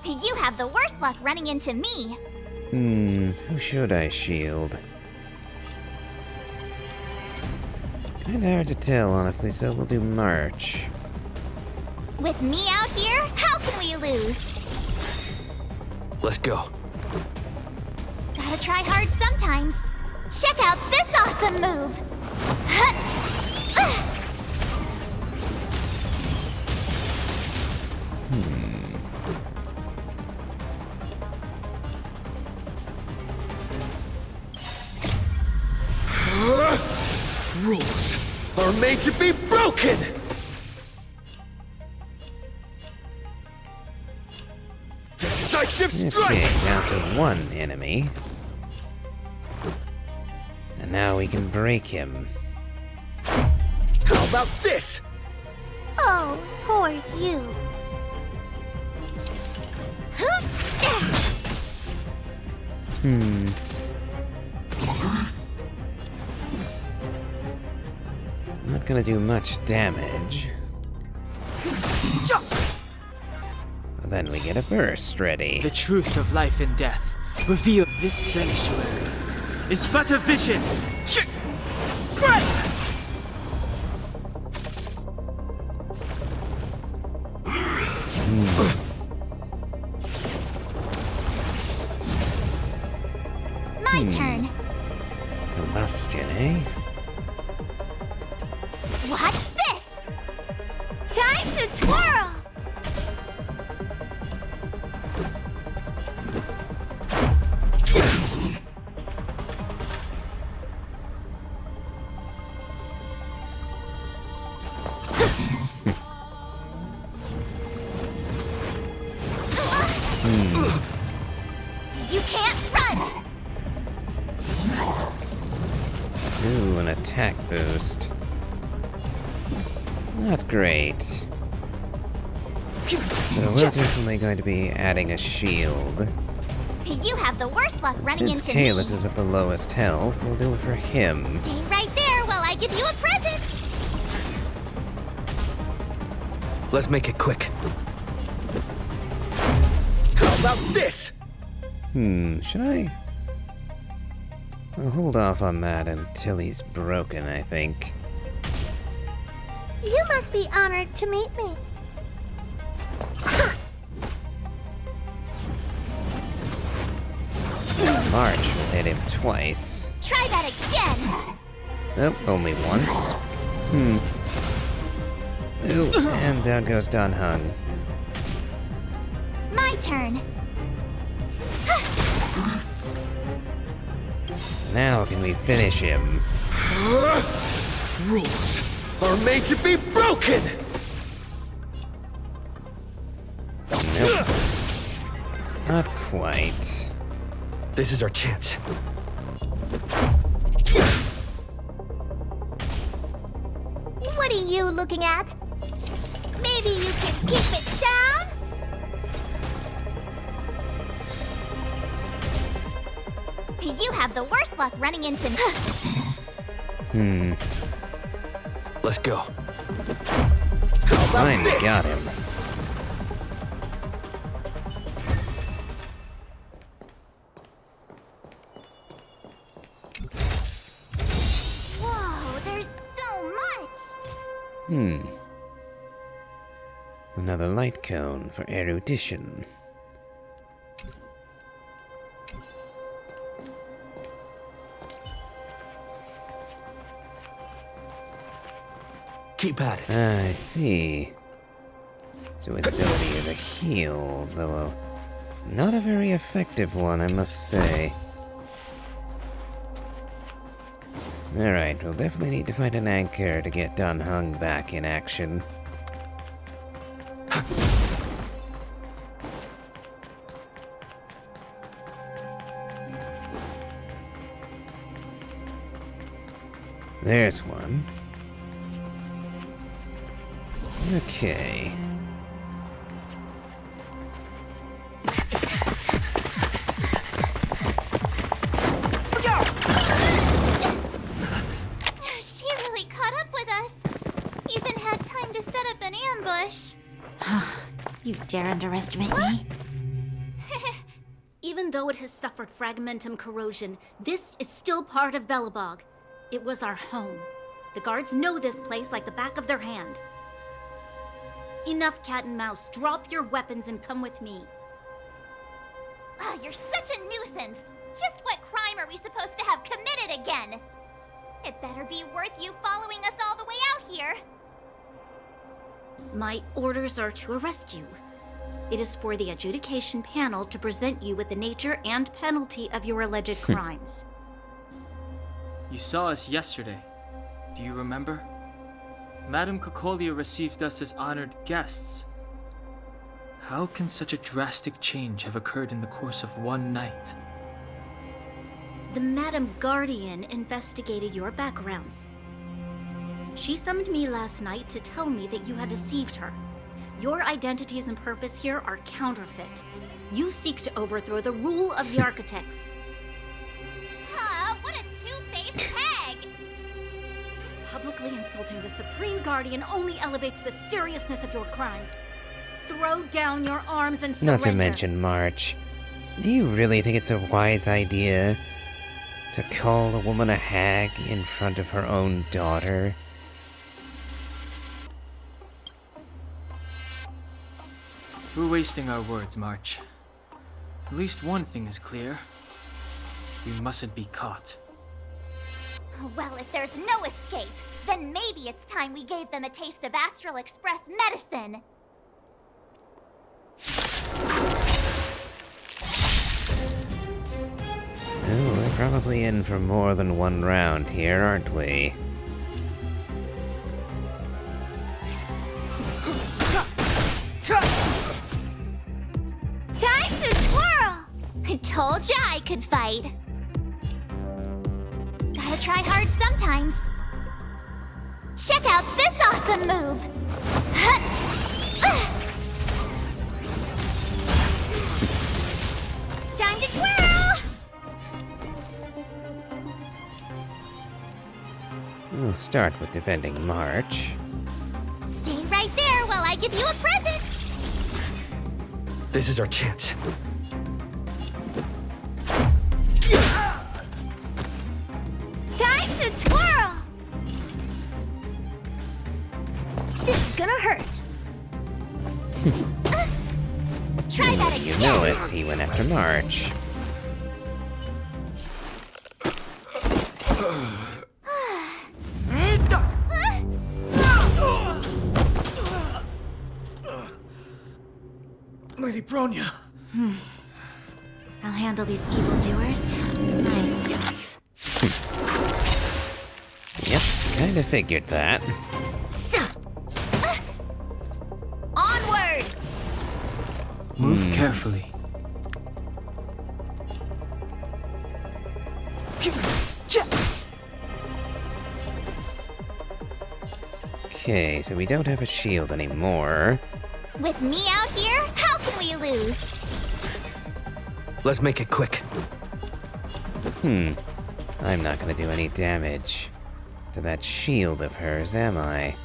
You have the worst luck running into me. Who should I shield? Kinda hard to tell, honestly, so we'll do March. With me out here, how can we lose? Let's go. Gotta try hard sometimes. Check out this awesome move! Rules are made to be broken! Decisive strike! Okay, down to one enemy. And now we can break him. How about this? Oh, poor you. Not gonna do much damage. But then we get a burst ready. The truth of life and death. Reveal this sanctuary is but a vision. My turn. Combustion, eh? Watch this! Time to twirl! You can't run! Ooh, an attack boost. Not great. So we're definitely going to be adding a shield. You have the worst luck running Since into me. Kalis is at the lowest health, we'll do it for him. Stay right there while I give you a present! Let's make it quick. How about this? Should I? I'll hold off on that until he's broken, I think. You must be honored to meet me. March will hit him twice. Try that again! Oh, only once. Ooh, and down goes Don Hung. My turn. Now can we finish him? Rules are made to be broken! Nope. Not quite. This is our chance. What are you looking at? Maybe you can keep it down? You have the worst luck running into me. Let's go. Finally got him. Whoa, there's so much! Another light cone for erudition. Keep at it. I see. So his ability is a heal, though not a very effective one, I must say. Alright, we'll definitely need to find an anchor to get Don Hung back in action. There's one. Okay. push. You dare underestimate me? Even though it has suffered fragmentum corrosion, this is still part of Belobog. It was our home. The guards know this place like the back of their hand. Enough cat and mouse. Drop your weapons and come with me. Oh, you're such a nuisance. Just what crime are we supposed to have committed again? It better be worth you following us all the way out here. My orders are to arrest you. It is for the adjudication panel to present you with the nature and penalty of your alleged crimes. You saw us yesterday. Do you remember? Madame Cocolia received us as honored guests. How can such a drastic change have occurred in the course of one night? The Madam Guardian investigated your backgrounds. She summoned me last night to tell me that you had deceived her. Your identities and purpose here are counterfeit. You seek to overthrow the rule of the architects. What a two-faced hag! Publicly insulting the Supreme Guardian only elevates the seriousness of your crimes. Throw down your arms and surrender. Not to mention March. Do you really think it's a wise idea to call a woman a hag in front of her own daughter? We're wasting our words, March. At least one thing is clear. We mustn't be caught. Well, if there's no escape, then maybe it's time we gave them a taste of Astral Express medicine. Oh, we're probably in for more than one round here, aren't we? Time to twirl! I told ya I could fight. Gotta try hard sometimes. Check out this awesome move! Time to twirl! We'll start with defending March. Stay right there while I give you a present! This is our chance. Time to twirl! This is gonna hurt. Try that again! You know it, he went after March. Lady Bronya. I'll handle these evildoers myself. Yep, kinda figured that. Onward! Move carefully. Okay, so we don't have a shield anymore. With me out here, how can we lose? Let's make it quick. I'm not gonna do any damage to that shield of hers, am I?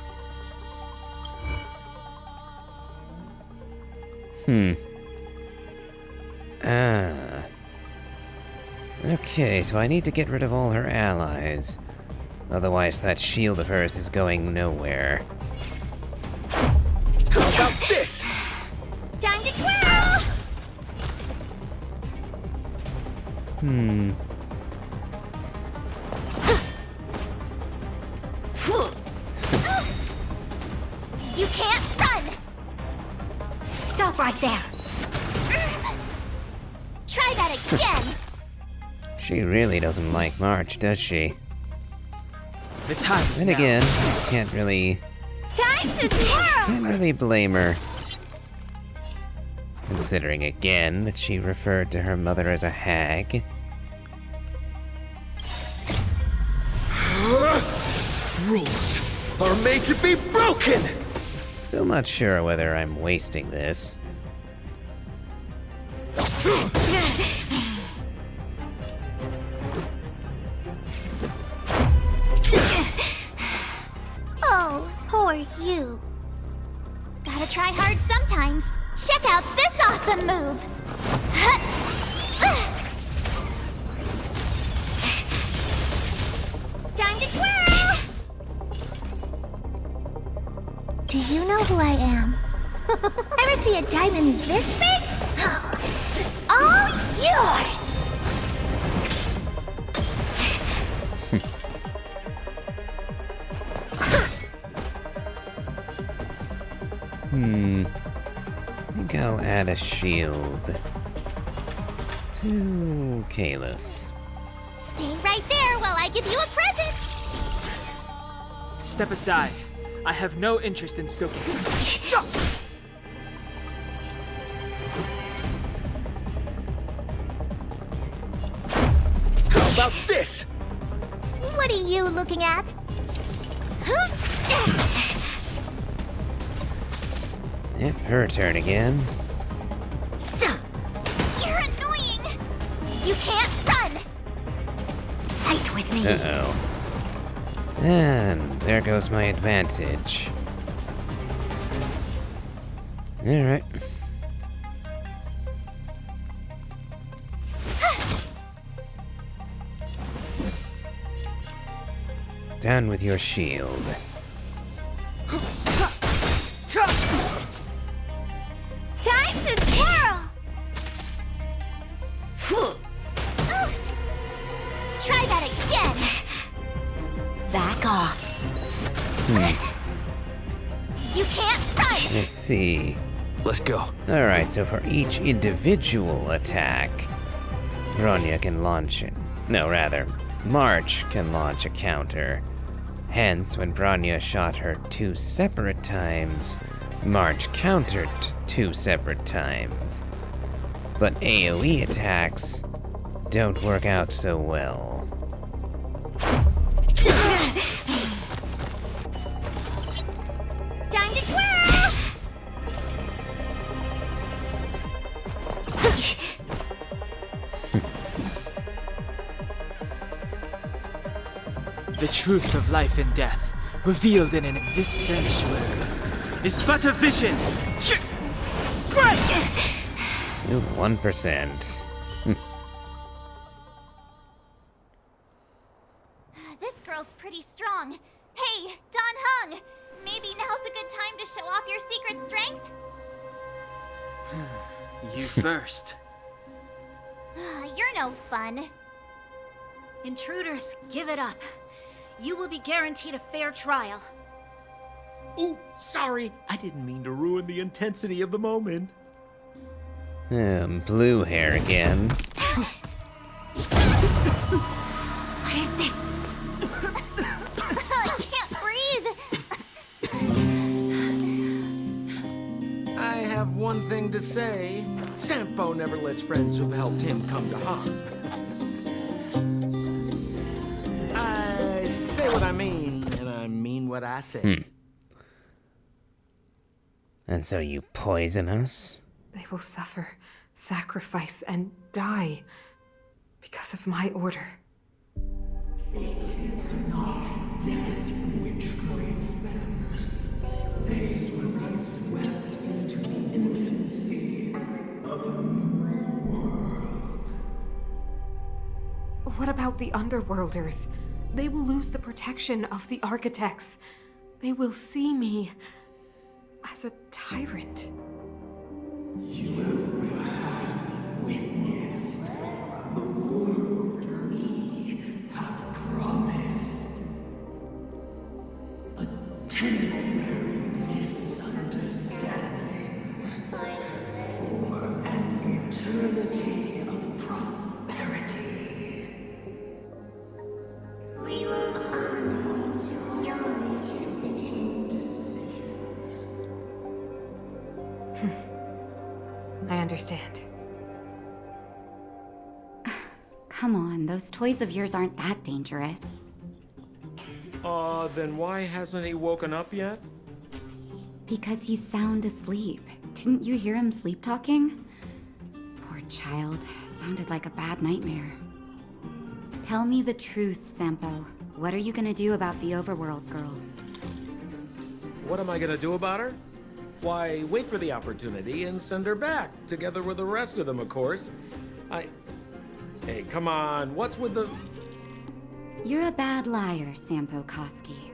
Okay, so I need to get rid of all her allies. Otherwise, that shield of hers is going nowhere. How about this? Time to twirl! You can't run! Stop right there. Try that again! She really doesn't like March, does she? The time is Then now. again, can't really Time to twirl! blame her. Considering again that she referred to her mother as a hag. Rules are made to be broken! Still not sure whether I'm wasting this. Oh, poor you. Gotta try hard sometimes. Check out this awesome move! Time to twirl! Do you know who I am? Ever see a diamond this big? It's all yours! I think I'll add a shield to Kalis. Stay right there while I give you a present! Step aside. I have no interest in stoking. How about this? What are you looking at? Yep, her turn again. Stop! You're annoying! You can't run! Fight with me! Uh-oh. And there goes my advantage. Alright. Down with your shield. Time to twirl! Try that again! Back off. You can't run! Let's see. Let's go. Alright, so for each individual attack, Bronya can launch it. No, rather, March can launch a counter. Hence, when Bronya shot her 2 separate times, March countered 2 separate times. But AoE attacks don't work out so well. Time to twirl! The truth of life and death, revealed in this sanctuary, is but a vision. Break! You 1%. This girl's pretty strong. Hey, Don Hung! Maybe now's a good time to show off your secret strength? You first. You're no fun. Intruders, give it up. You will be guaranteed a fair trial. Ooh, sorry. I didn't mean to ruin the intensity of the moment. Blue hair again. What is this? I can't breathe. I have one thing to say. Sampo never lets friends who've helped him come to harm. I say what I mean, and I mean what I say. And so you poison us? They will suffer, sacrifice, and die because of my order. It is not death which creates them. They will be swept into the infancy of a new world. What about the Underworlders? They will lose the protection of the Architects. They will see me as a tyrant. You have witnessed the world we have promised. A temporary misunderstanding for an eternity of prosperity. We will honor your decision. I understand. Come on, those toys of yours aren't that dangerous. Then why hasn't he woken up yet? Because he's sound asleep. Didn't you hear him sleep talking? Poor child. Sounded like a bad nightmare. Tell me the truth, Sampo. What are you gonna do about the Overworld girl? What am I gonna do about her? Why, wait for the opportunity and send her back, together with the rest of them, of course. Hey, come on, what's with the... You're a bad liar, Sampo Koski.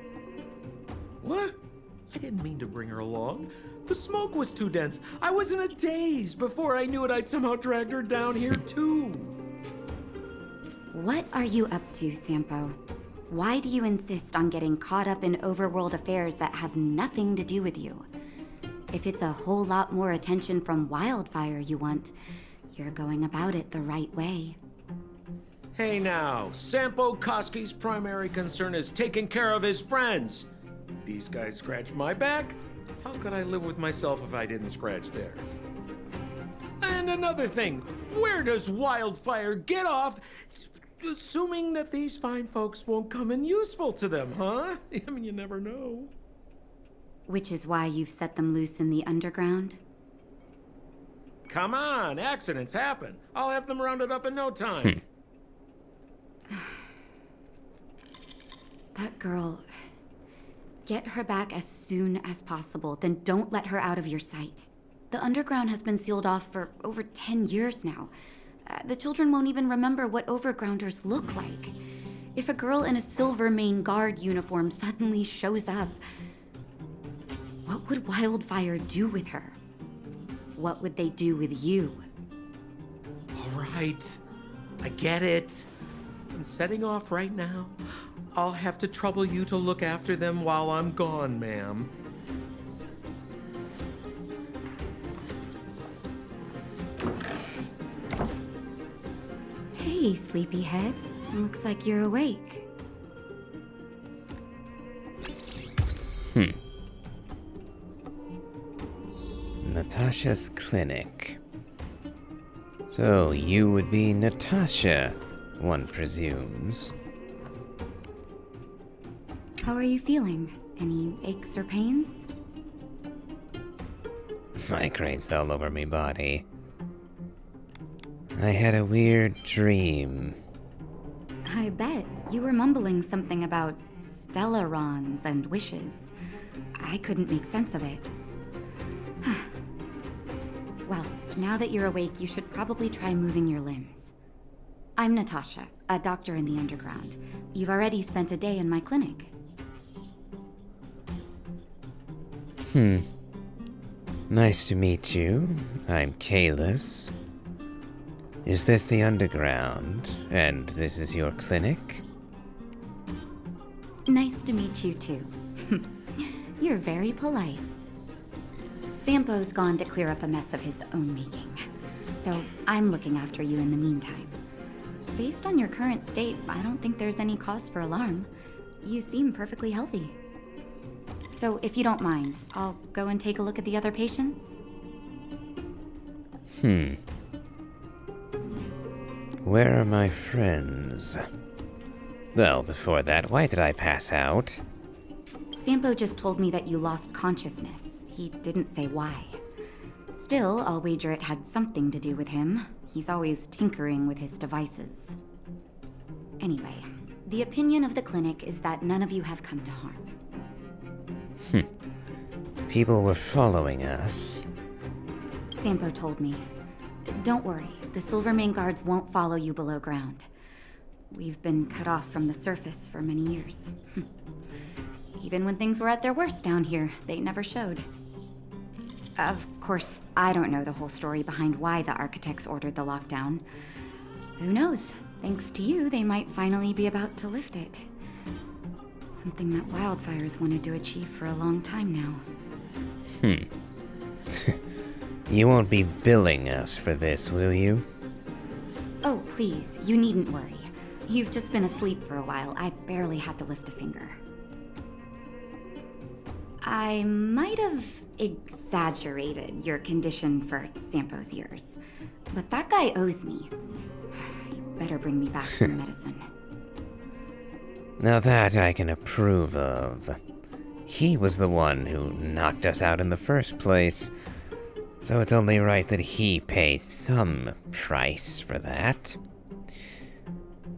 What? I didn't mean to bring her along. The smoke was too dense. I was in a daze. Before I knew it, I'd somehow dragged her down here, too. What are you up to, Sampo? Why do you insist on getting caught up in overworld affairs that have nothing to do with you? If it's a whole lot more attention from Wildfire you want, you're going about it the right way. Hey now, Sampo Koski's primary concern is taking care of his friends. These guys scratch my back. How could I live with myself if I didn't scratch theirs? And another thing, where does Wildfire get off assuming that these fine folks won't come in useful to them, huh? I mean, you never know. Which is why you've set them loose in the underground? Come on, accidents happen. I'll have them rounded up in no time. That girl... Get her back as soon as possible, then don't let her out of your sight. The underground has been sealed off for over 10 years now. The children won't even remember what overgrounders look like. If a girl in a Silvermane Guard uniform suddenly shows up, what would Wildfire do with her? What would they do with you? All right, I get it. I'm setting off right now. I'll have to trouble you to look after them while I'm gone, ma'am. Hey, sleepyhead. Looks like you're awake. Natasha's clinic. So you would be Natasha, one presumes. How are you feeling? Any aches or pains? Migraines all over me body. I had a weird dream. I bet. You were mumbling something about stellarons and wishes. I couldn't make sense of it. Well, now that you're awake, you should probably try moving your limbs. I'm Natasha, a doctor in the underground. You've already spent a day in my clinic. Nice to meet you. I'm Kalis. Is this the underground, and this is your clinic? Nice to meet you too. You're very polite. Sampo's gone to clear up a mess of his own making, so I'm looking after you in the meantime. Based on your current state, I don't think there's any cause for alarm. You seem perfectly healthy. So if you don't mind, I'll go and take a look at the other patients? Where are my friends? Well, before that, why did I pass out? Sampo just told me that you lost consciousness. He didn't say why. Still, I'll wager it had something to do with him. He's always tinkering with his devices. Anyway, the opinion of the clinic is that none of you have come to harm. People were following us. Sampo told me. Don't worry, the Silvermane guards won't follow you below ground. We've been cut off from the surface for many years. Even when things were at their worst down here, they never showed. Of course, I don't know the whole story behind why the architects ordered the lockdown. Who knows? Thanks to you, they might finally be about to lift it. Something that Wildfire's wanted to achieve for a long time now. You won't be billing us for this, will you? Oh, please, you needn't worry. You've just been asleep for a while. I barely had to lift a finger. I might have exaggerated your condition for Sampo's years, but that guy owes me. You better bring me back some medicine. Now that I can approve of. He was the one who knocked us out in the first place, so it's only right that he pays some price for that.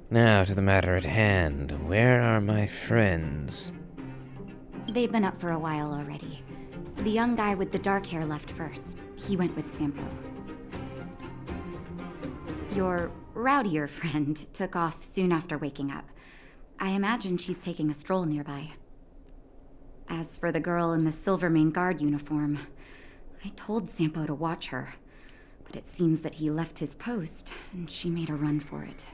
Now to the matter at hand. Where are my friends? They've been up for a while already. The young guy with the dark hair left first. He went with Sampo. Your rowdier friend took off soon after waking up. I imagine she's taking a stroll nearby. As for the girl in the Silvermane Guard uniform, I told Sampo to watch her, but it seems that he left his post and she made a run for it.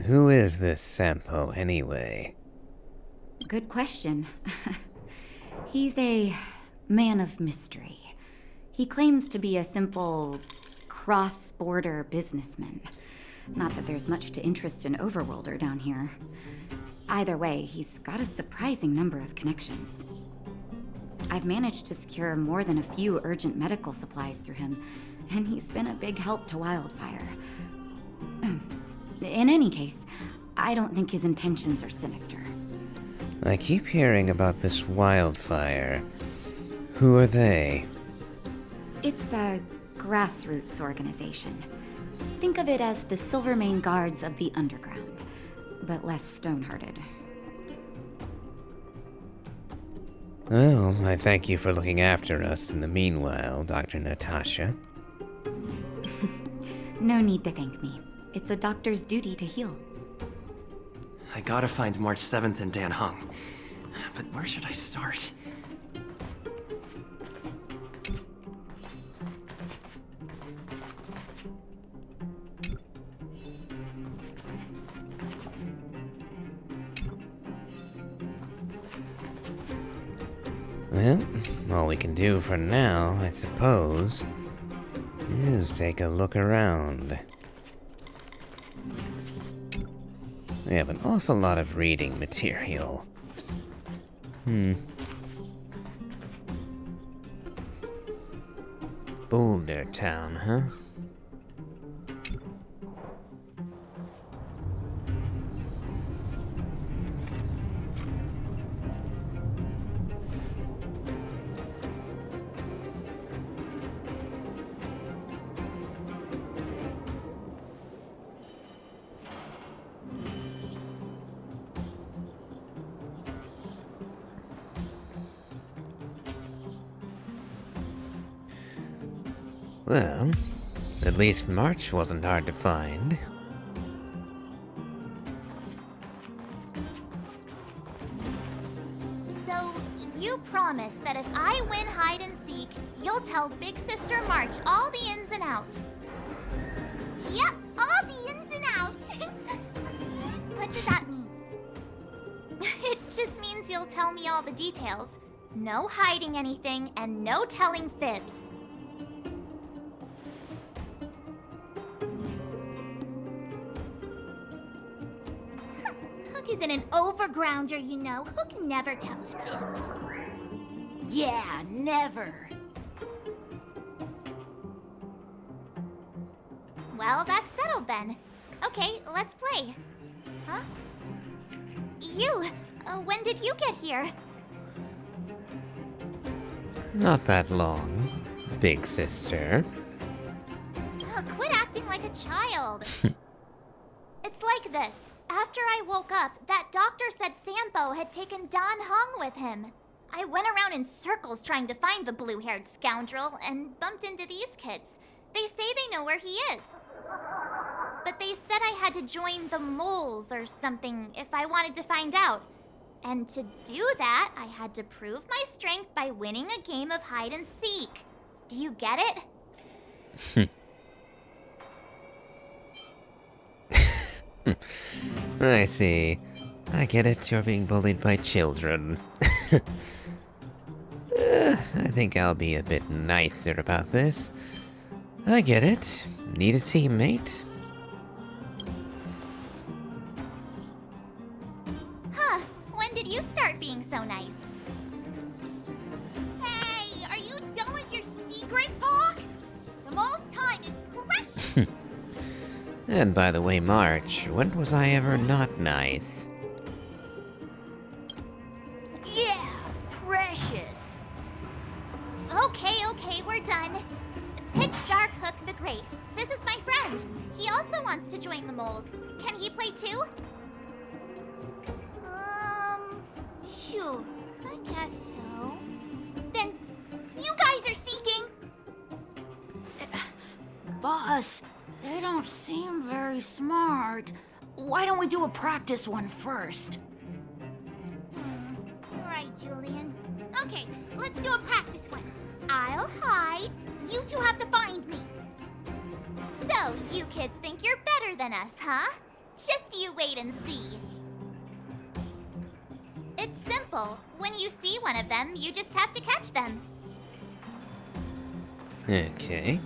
Who is this Sampo anyway? Good question. He's a man of mystery. He claims to be a simple cross-border businessman. Not that there's much to interest an overworlder down here. Either way, he's got a surprising number of connections. I've managed to secure more than a few urgent medical supplies through him, and he's been a big help to Wildfire. In any case, I don't think his intentions are sinister. I keep hearing about this Wildfire. Who are they? It's a grassroots organization. Think of it as the Silvermane Guards of the Underground, but less stone-hearted. Well, I thank you for looking after us in the meanwhile, Dr. Natasha. No need to thank me. It's a doctor's duty to heal. I gotta find March 7th and Dan Hung. But where should I start? Well, all we can do for now, I suppose, is take a look around. We have an awful lot of reading material. Boulder Town, huh? Well, at least March wasn't hard to find. So, you promise that if I win hide and seek, you'll tell Big Sister March all the ins and outs. Yep, all the ins and outs. What does that mean? It just means you'll tell me all the details. No hiding anything and no telling fibs. Hook isn't an overgrounder, you know. Hook never tells fibs. Yeah, never. Well, that's settled then. Okay, let's play. Huh? You, when did you get here? Not that long, Big Sister. Oh, quit acting like a child. It's like this. After I woke up, that doctor said Sampo had taken Don Hung with him. I went around in circles trying to find the blue-haired scoundrel and bumped into these kids. They say they know where he is. But they said I had to join the moles or something if I wanted to find out. And to do that, I had to prove my strength by winning a game of hide and seek. Do you get it? I see. I get it, you're being bullied by children. I think I'll be a bit nicer about this. I get it. Need a teammate? Huh, when did you start being so nice? Hey, are you done with your secret talk? The most time is precious. And by the way, March, when was I ever not nice? Yeah, precious. Okay, we're done. Pitch Dark Hook the Great. This is my friend. He also wants to join the moles. Can he play too? Sure. I guess so. Then, you guys are seeking... Boss, they don't seem very smart. Why don't we do a practice one first? Right, Julian. Okay, let's do a practice one. I'll hide. You two have to find me. So, you kids think you're better than us, huh? Just you wait and see. It's simple. When you see one of them, you just have to catch them. Okay.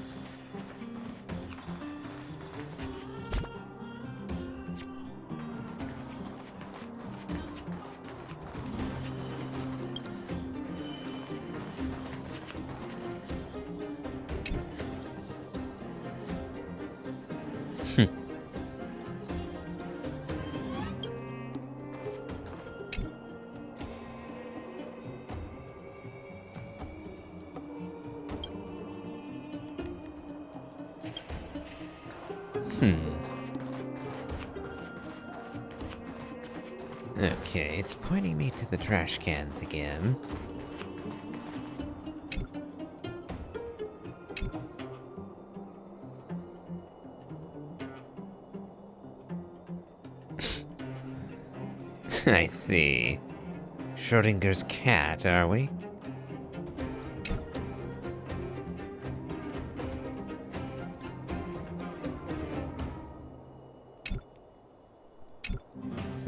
Okay, it's pointing me to the trash cans again. I see. Schrodinger's cat, are we?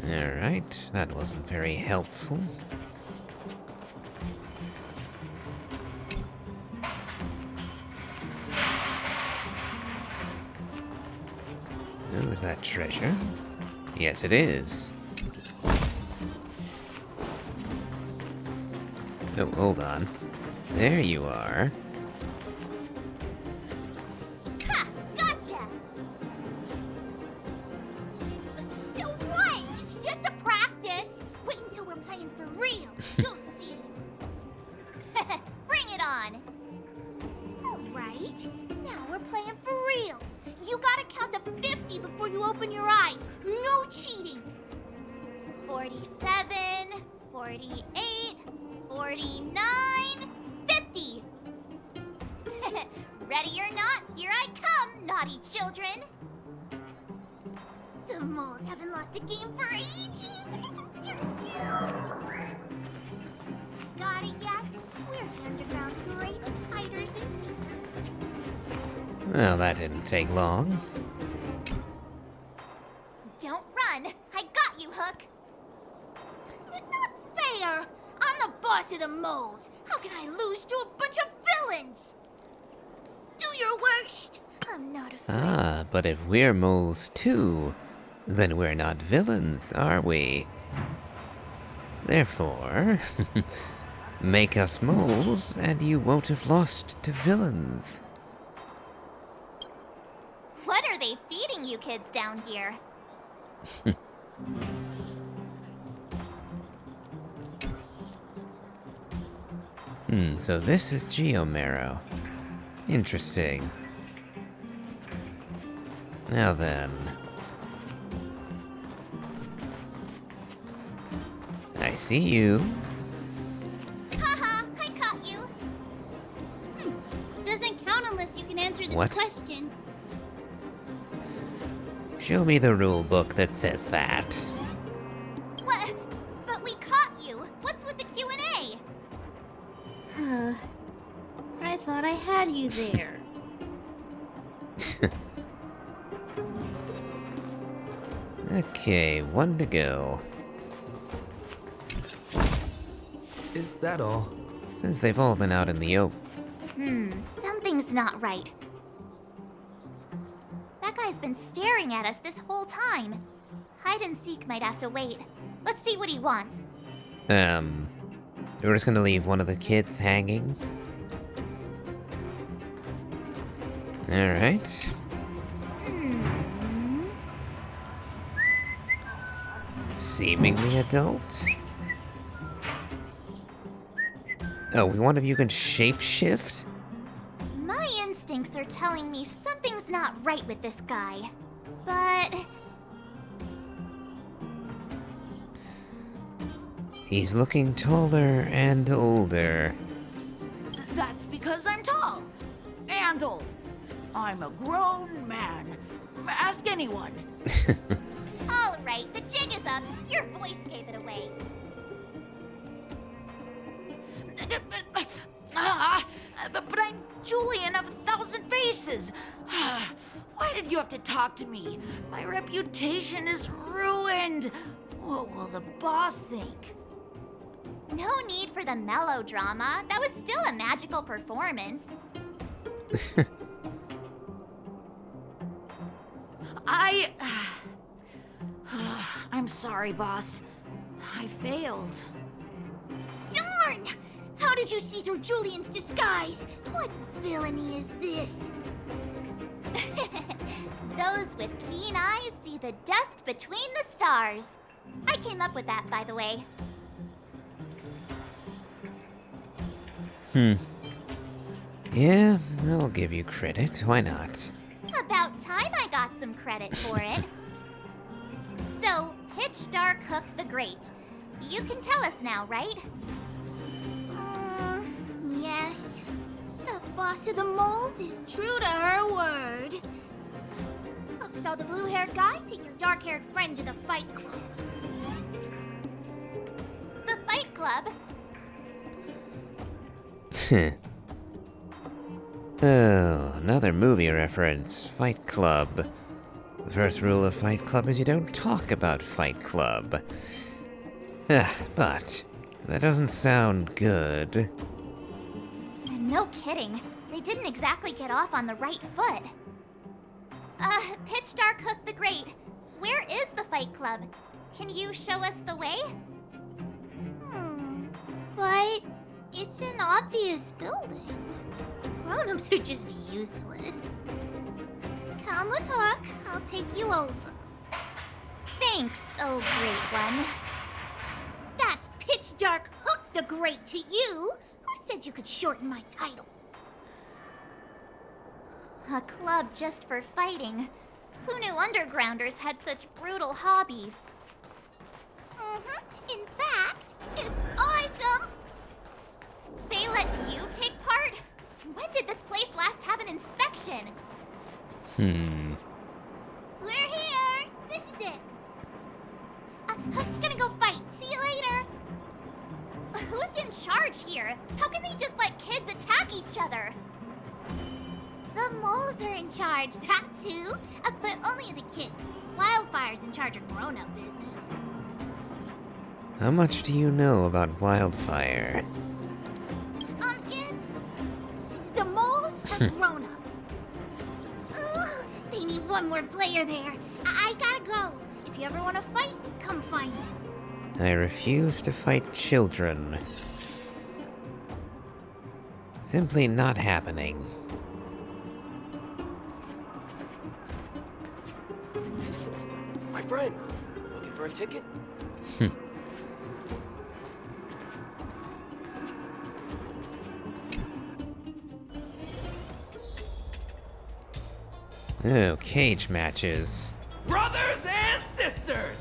Alright, that wasn't very helpful. Oh, is that treasure? Yes, it is. Oh, hold on. There you are. Ha! Gotcha! So what? It's just a practice. Wait until we're playing for real. You'll see. Bring it on. All right. Now we're playing for real. You gotta count to 50 before you open your eyes. No cheating. 47, 48, 49, 50. Ready or not, here I come, naughty children. The moles haven't lost a game for ages. You're doomed. Got it yet? We're the underground great hiders in here. Well, that didn't take long. Don't run. I got you, Hook. Not fair. I'm the boss of the moles. How can I lose to a bunch of villains? Do your worst. I'm not afraid. Ah, but if we're moles too, then we're not villains, are we? Therefore, make us moles and you won't have lost to villains. What are they feeding you kids down here? So this is Geomarrow. Interesting. Now then. I see you. Haha, I caught you. Doesn't count unless you can answer this What? question. Show me the rule book that says that. What? But we caught you. What's with the Q&A? I thought I had you there. Okay, one to go. Is that all? Since they've all been out in the open. Something's not right. That guy's been staring at us this whole time. Hide and seek might have to wait. Let's see what he wants. We're just gonna leave one of the kids hanging. Alright. Seemingly adult. Oh, one of you can shapeshift? My instincts are telling me something's not right with this guy. But... He's looking taller and older. That's because I'm tall. And old. I'm a grown man. Ask anyone. All right, the jig is up. Your voice gave it away. But I'm Julian of 1,000 Faces. Why did you have to talk to me? My reputation is ruined. What will the boss think? No need for the melodrama. That was still a magical performance. I'm sorry, boss. I failed. Darn! How did you see through Julian's disguise? What villainy is this? Those with keen eyes see the dust between the stars. I came up with that, by the way. Yeah, I'll give you credit. Why not? About time I got some credit for it. So, Pitch Dark Hook the Great. You can tell us now, right? Yes. The boss of the moles is true to her word. So the blue-haired guy, take your dark-haired friend to the Fight Club. The Fight Club? Oh, another movie reference. Fight Club. The first rule of Fight Club is you don't talk about Fight Club. But that doesn't sound good. No kidding. They didn't exactly get off on the right foot. Pitch Dark Hook the Great. Where is the Fight Club? Can you show us the way? But it's an obvious building. Grown-ups are just useless. Come with Hook. I'll take you over. Thanks, oh great one. That's Pitch Dark Hook the Great to you. Who said you could shorten my title? A club just for fighting. Who knew undergrounders had such brutal hobbies? In fact, it's awesome! They let you take part? When did this place last have an inspection? We're here! This is it! Hook's gonna go fight. See you later! Who's in charge here? How can they just let kids attack each other? The moles are in charge, that's who. But only the kids. Wildfire's in charge of grown-up business. How much do you know about Wildfire? Kids, the moles for grown-ups. They need one more player there. I gotta go. If you ever want to fight, come find me. I refuse to fight children. Simply not happening. My friend, looking for a ticket? Oh, cage matches. Brothers and sisters!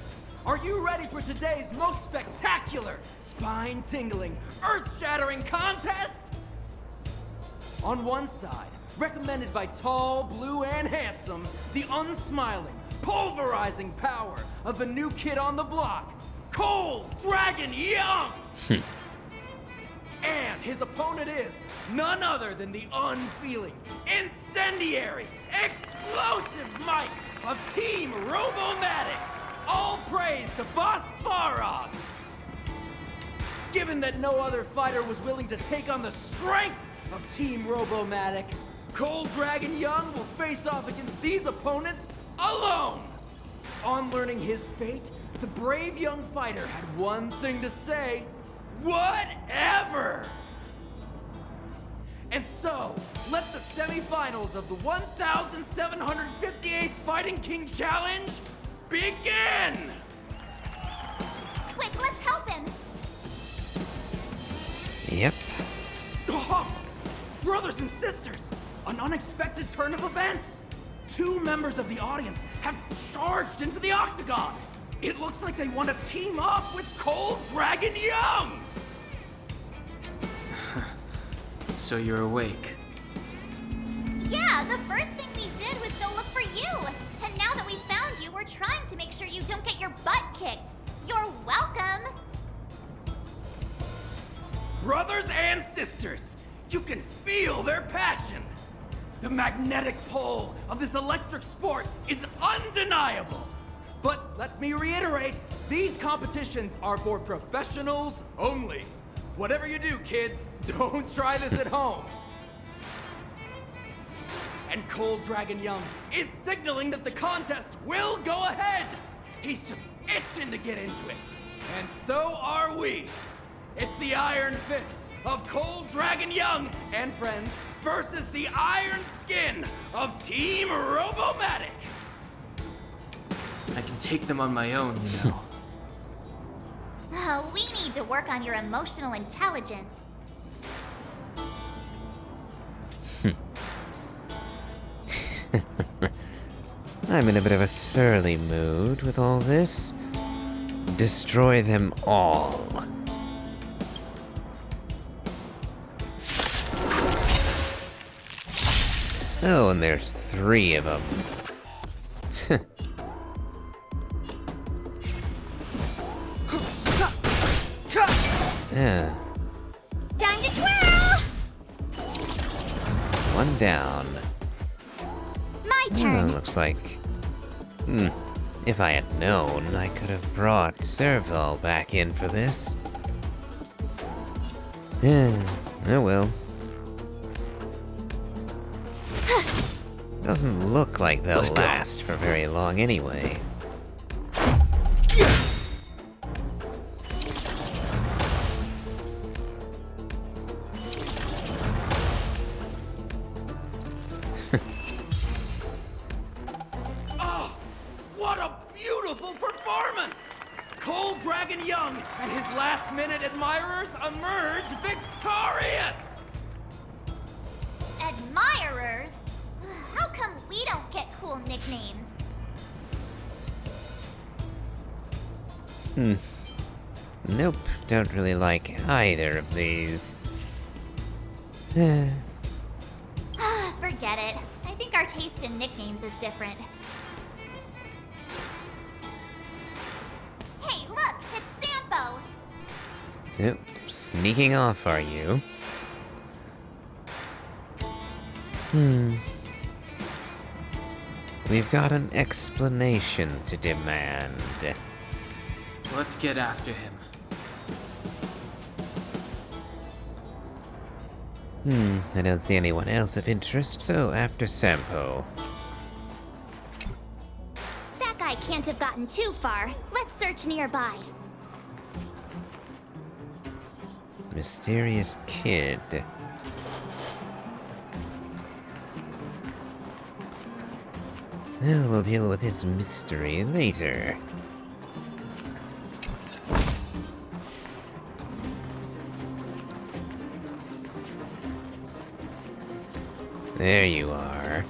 Are you ready for today's most spectacular, spine-tingling, earth-shattering contest? On one side, recommended by tall, blue, and handsome, the unsmiling, pulverizing power of the new kid on the block, Cold Dragon Young! And his opponent is none other than the unfeeling, incendiary, explosive might of Team Robomatic! All praise to Boss Svarog! Given that no other fighter was willing to take on the strength of Team Robomatic, Cold Dragon Young will face off against these opponents alone! On learning his fate, the brave young fighter had one thing to say: whatever! And so, let the semifinals of the 1,758th Fighting King Challenge begin! Quick, let's help him! Yep. Oh, brothers and sisters, an unexpected turn of events! Two members of the audience have charged into the octagon! It looks like they want to team up with Cold Dragon Young! So you're awake. Yeah, the first thing we did was go look for you. And now that we found you, we're trying to make sure you don't get your butt kicked. You're welcome. Brothers and sisters, you can feel their passion. The magnetic pull of this electric sport is undeniable. But let me reiterate, these competitions are for professionals only. Whatever you do, kids, don't try this at home. And Cold Dragon Young is signaling that the contest will go ahead. He's just itching to get into it. And so are we. It's the Iron Fists of Cold Dragon Young and friends versus the Iron Skin of Team Robomatic. I can take them on my own, you know. Oh, we need to work on your emotional intelligence. I'm in a bit of a surly mood with all this. Destroy them all. Oh, and there's 3 of them. Yeah. Time to twirl! 1 down. My turn. Looks like... If I had known, I could have brought Serval back in for this. Oh well. Doesn't look like they'll last for very long anyway. Oh, what a beautiful performance! Cold Dragon Young and his last-minute admirers emerge victorious! Admirers? How come we don't get cool nicknames? Nope, don't really like either of these. Forget it. I think our taste in nicknames is different. Hey, look! It's Sampo! Yep, sneaking off, are you? We've got an explanation to demand. Let's get after him. I don't see anyone else of interest, so after Sampo. That guy can't have gotten too far. Let's search nearby. Mysterious kid. Well, we'll deal with his mystery later. There you are.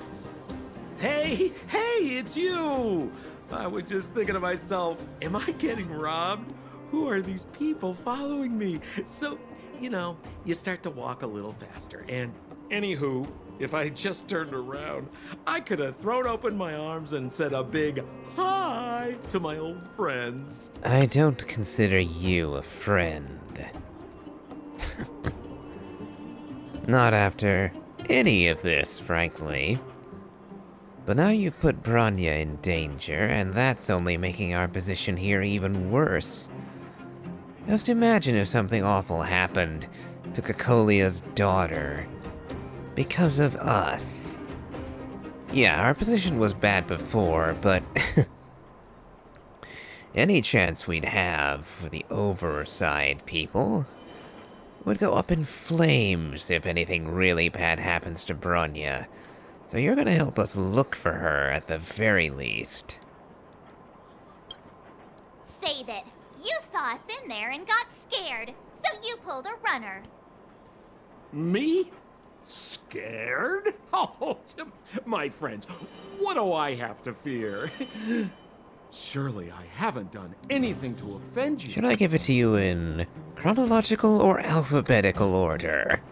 Hey, it's you! I was just thinking to myself, am I getting robbed? Who are these people following me? So, you know, you start to walk a little faster. And anywho, if I had just turned around, I could have thrown open my arms and said a big hi to my old friends. I don't consider you a friend. Not after any of this, frankly. But now you've put Bronya in danger, and that's only making our position here even worse. Just imagine if something awful happened to Cocolia's daughter. Because of us. Yeah, our position was bad before, but any chance we'd have for the overside people would go up in flames if anything really bad happens to Bronya. So you're gonna help us look for her at the very least. Save it. You saw us in there and got scared, so you pulled a runner. Me? Scared? Oh, my friends, what do I have to fear? Surely I haven't done anything to offend you. Should I give it to you in chronological or alphabetical order?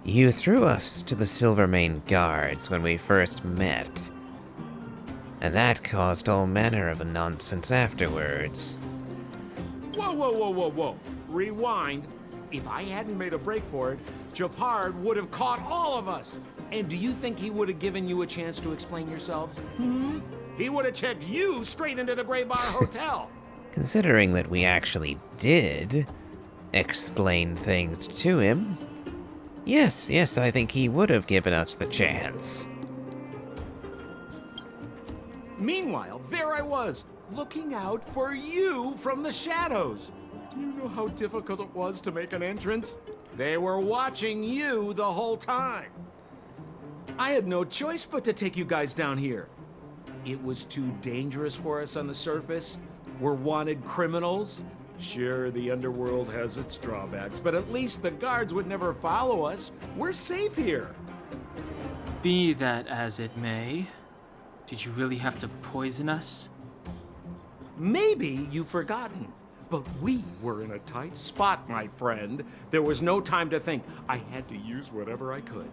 You threw us to the Silvermane guards when we first met, and that caused all manner of nonsense afterwards. Whoa, whoa, whoa, whoa, whoa. Rewind. If I hadn't made a break for it, Japard would have caught all of us. And do you think he would have given you a chance to explain yourselves? He would have checked you straight into the Gray Bar Hotel. Considering that we actually did explain things to him, yes, I think he would have given us the chance. Meanwhile, there I was, looking out for you from the shadows. Do you know how difficult it was to make an entrance? They were watching you the whole time. I had no choice but to take you guys down here. It was too dangerous for us on the surface. We're wanted criminals. Sure, the underworld has its drawbacks, but at least the guards would never follow us. We're safe here. Be that as it may, did you really have to poison us? Maybe you've forgotten, but we were in a tight spot, my friend. There was no time to think. I had to use whatever I could.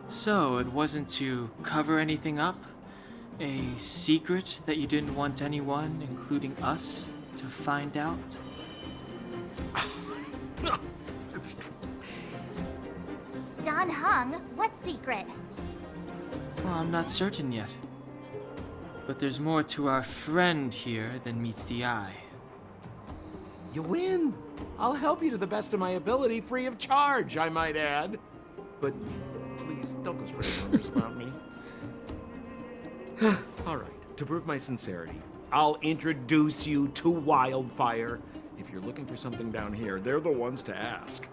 So, it wasn't to cover anything up? A secret that you didn't want anyone, including us, to find out? Don Hung, what secret? Well, I'm not certain yet. But there's more to our friend here than meets the eye. You win. I'll help you to the best of my ability, free of charge, I might add. But please, don't go spreading rumors about me. All right, to prove my sincerity, I'll introduce you to Wildfire. If you're looking for something down here, they're the ones to ask.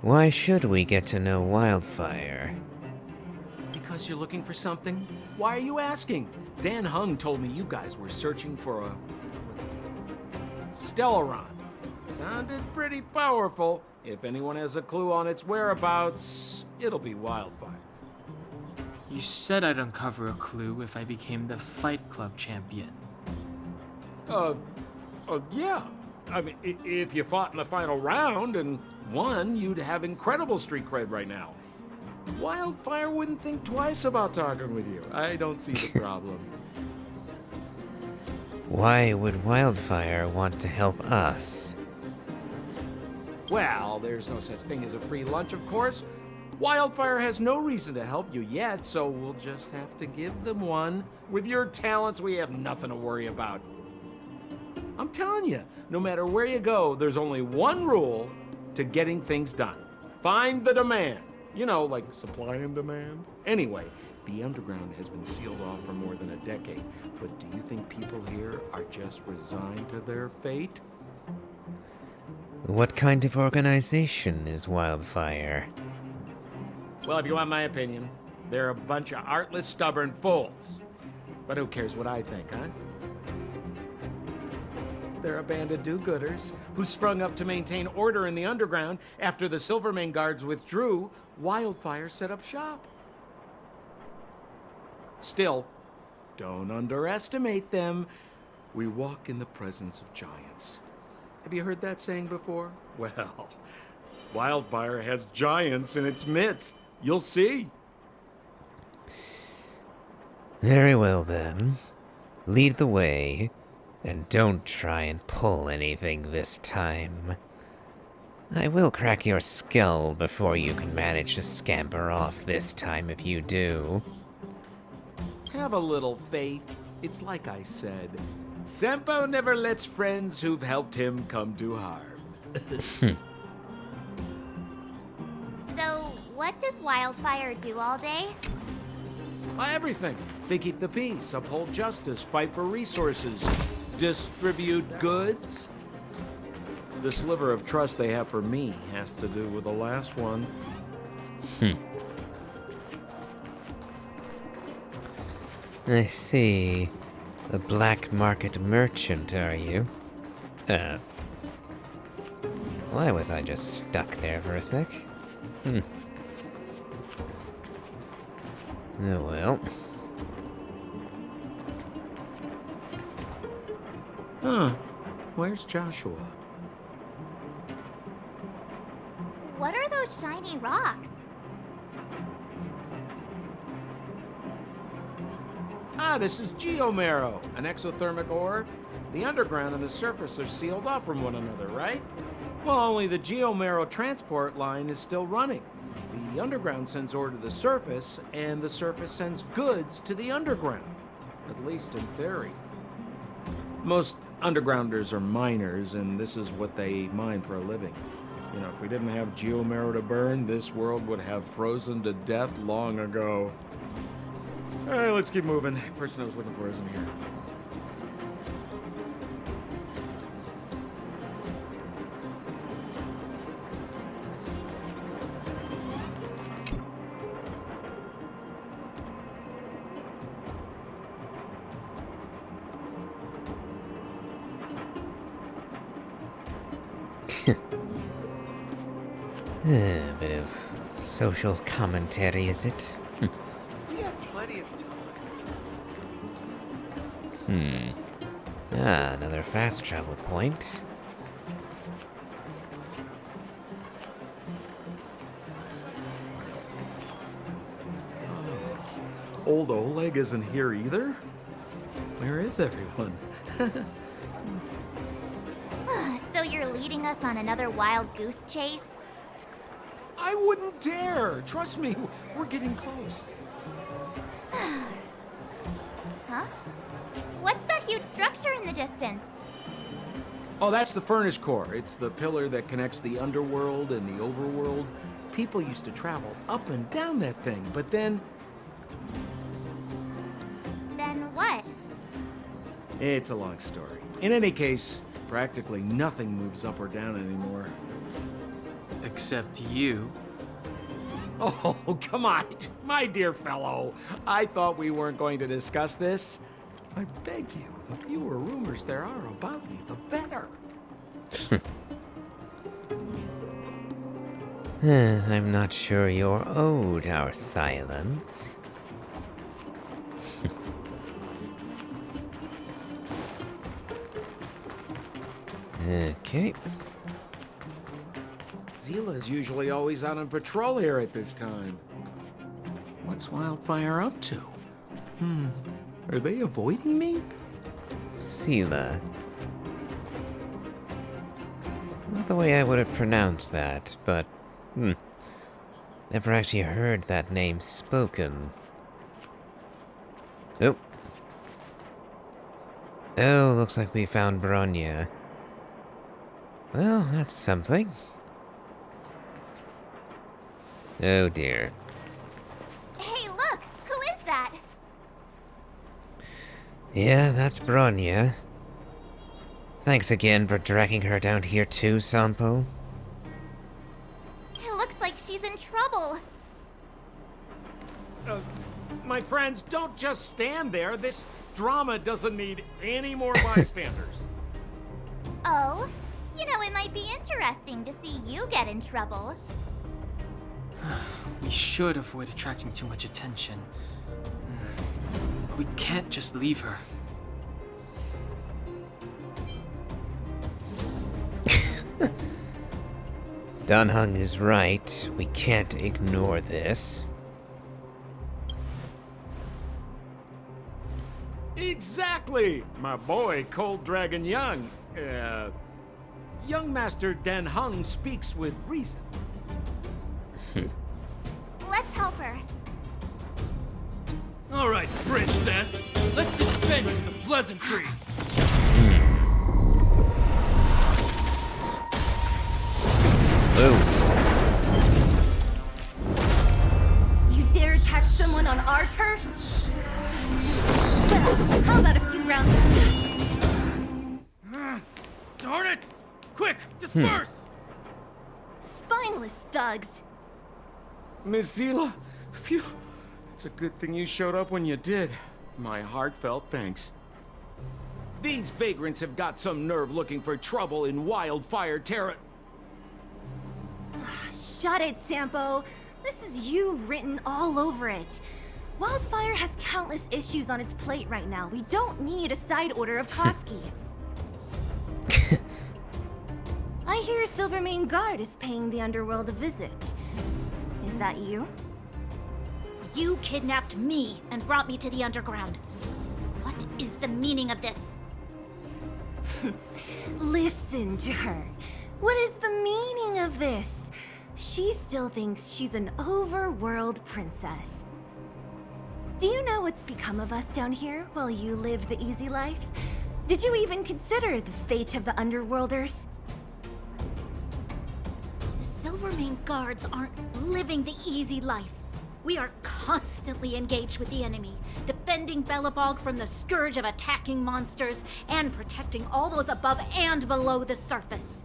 Why should we get to know Wildfire? Because you're looking for something? Why are you asking? Dan Hung told me you guys were searching for a... what's it? Stellaron. Sounded pretty powerful. If anyone has a clue on its whereabouts, it'll be Wildfire. You said I'd uncover a clue if I became the Fight Club champion. Yeah. I mean, if you fought in the final round and won, you'd have incredible street cred right now. Wildfire wouldn't think twice about talking with you. I don't see the problem. Why would Wildfire want to help us? Well, there's no such thing as a free lunch, of course. Wildfire has no reason to help you yet, so we'll just have to give them one. With your talents, we have nothing to worry about. I'm telling you, no matter where you go, there's only one rule to getting things done. Find the demand. You know, like supply and demand. Anyway, the underground has been sealed off for more than a decade. But do you think people here are just resigned to their fate? What kind of organization is Wildfire? Well, if you want my opinion, they're a bunch of artless, stubborn fools. But who cares what I think, huh? They're a band of do-gooders who sprung up to maintain order in the underground. After the Silvermane guards withdrew, Wildfire set up shop. Still, don't underestimate them. We walk in the presence of giants. Have you heard that saying before? Well, Wildfire has giants in its midst. You'll see. Very well then. Lead the way, and don't try and pull anything this time. I will crack your skull before you can manage to scamper off this time if you do. Have a little faith. It's like I said. Sampo never lets friends who've helped him come to harm. So, what does Wildfire do all day? Everything. They keep the peace, uphold justice, fight for resources, distribute goods. The sliver of trust they have for me has to do with the last one. I see. A black market merchant, are you? Why was I just stuck there for a sec? Oh well. Huh. Where's Joshua? What are those shiny rocks? Ah, this is geomarrow, an exothermic ore. The underground and the surface are sealed off from one another, right? Well, only the geomarrow transport line is still running. The underground sends ore to the surface, and the surface sends goods to the underground. At least in theory. Most undergrounders are miners, and this is what they mine for a living. You know, if we didn't have geomarrow to burn, this world would have frozen to death long ago. All right, let's keep moving. The person I was looking for isn't here. A bit of social commentary, is it? We have plenty of time. Ah, another fast travel point. Old Oleg isn't here either? Where is everyone? So you're leading us on another wild goose chase? I wouldn't dare! Trust me, we're getting close. Huh? What's that huge structure in the distance? Oh, that's the furnace core. It's the pillar that connects the underworld and the overworld. People used to travel up and down that thing, but then... Then what? It's a long story. In any case, practically nothing moves up or down anymore. Except you. Oh, come on, my dear fellow. I thought we weren't going to discuss this. I beg you, the fewer rumors there are about me, the better. I'm not sure you're owed our silence. Okay. Zila's usually always out on patrol here at this time. What's Wildfire up to? Are they avoiding me? Sela. Not the way I would have pronounced that, but... Never actually heard that name spoken. Oh. Oh, looks like we found Bronya. Well, that's something. Oh dear. Hey, look! Who is that? Yeah, that's Bronya. Thanks again for dragging her down here too, Sampo. It looks like she's in trouble. My friends, don't just stand there. This drama doesn't need any more bystanders. Oh? You know, it might be interesting to see you get in trouble. We should avoid attracting too much attention. We can't just leave her. Danheng is right. We can't ignore this. Exactly! My boy, Cold Dragon Young. Young Master Dan Heng speaks with reason. Let's help her. All right, princess. Let's dispense with the pleasantries. You dare attack someone on our turf? Well, how about a few rounds of Darn it! Quick, disperse! spineless thugs? Miss Zila, phew. It's a good thing you showed up when you did. My heartfelt thanks. These vagrants have got some nerve looking for trouble in Wildfire Terra... shut it, Sampo. This is you written all over it. Wildfire has countless issues on its plate right now. We don't need a side order of Koski. I hear Silvermane Guard is paying the underworld a visit. Is that you? You kidnapped me and brought me to the underground. What is the meaning of this? Listen to her. What is the meaning of this? She still thinks she's an overworld princess. Do you know what's become of us down here while you live the easy life? Did you even consider the fate of the underworlders? The Silvermane Guards aren't living the easy life. We are constantly engaged with the enemy, defending Belobog from the scourge of attacking monsters and protecting all those above and below the surface.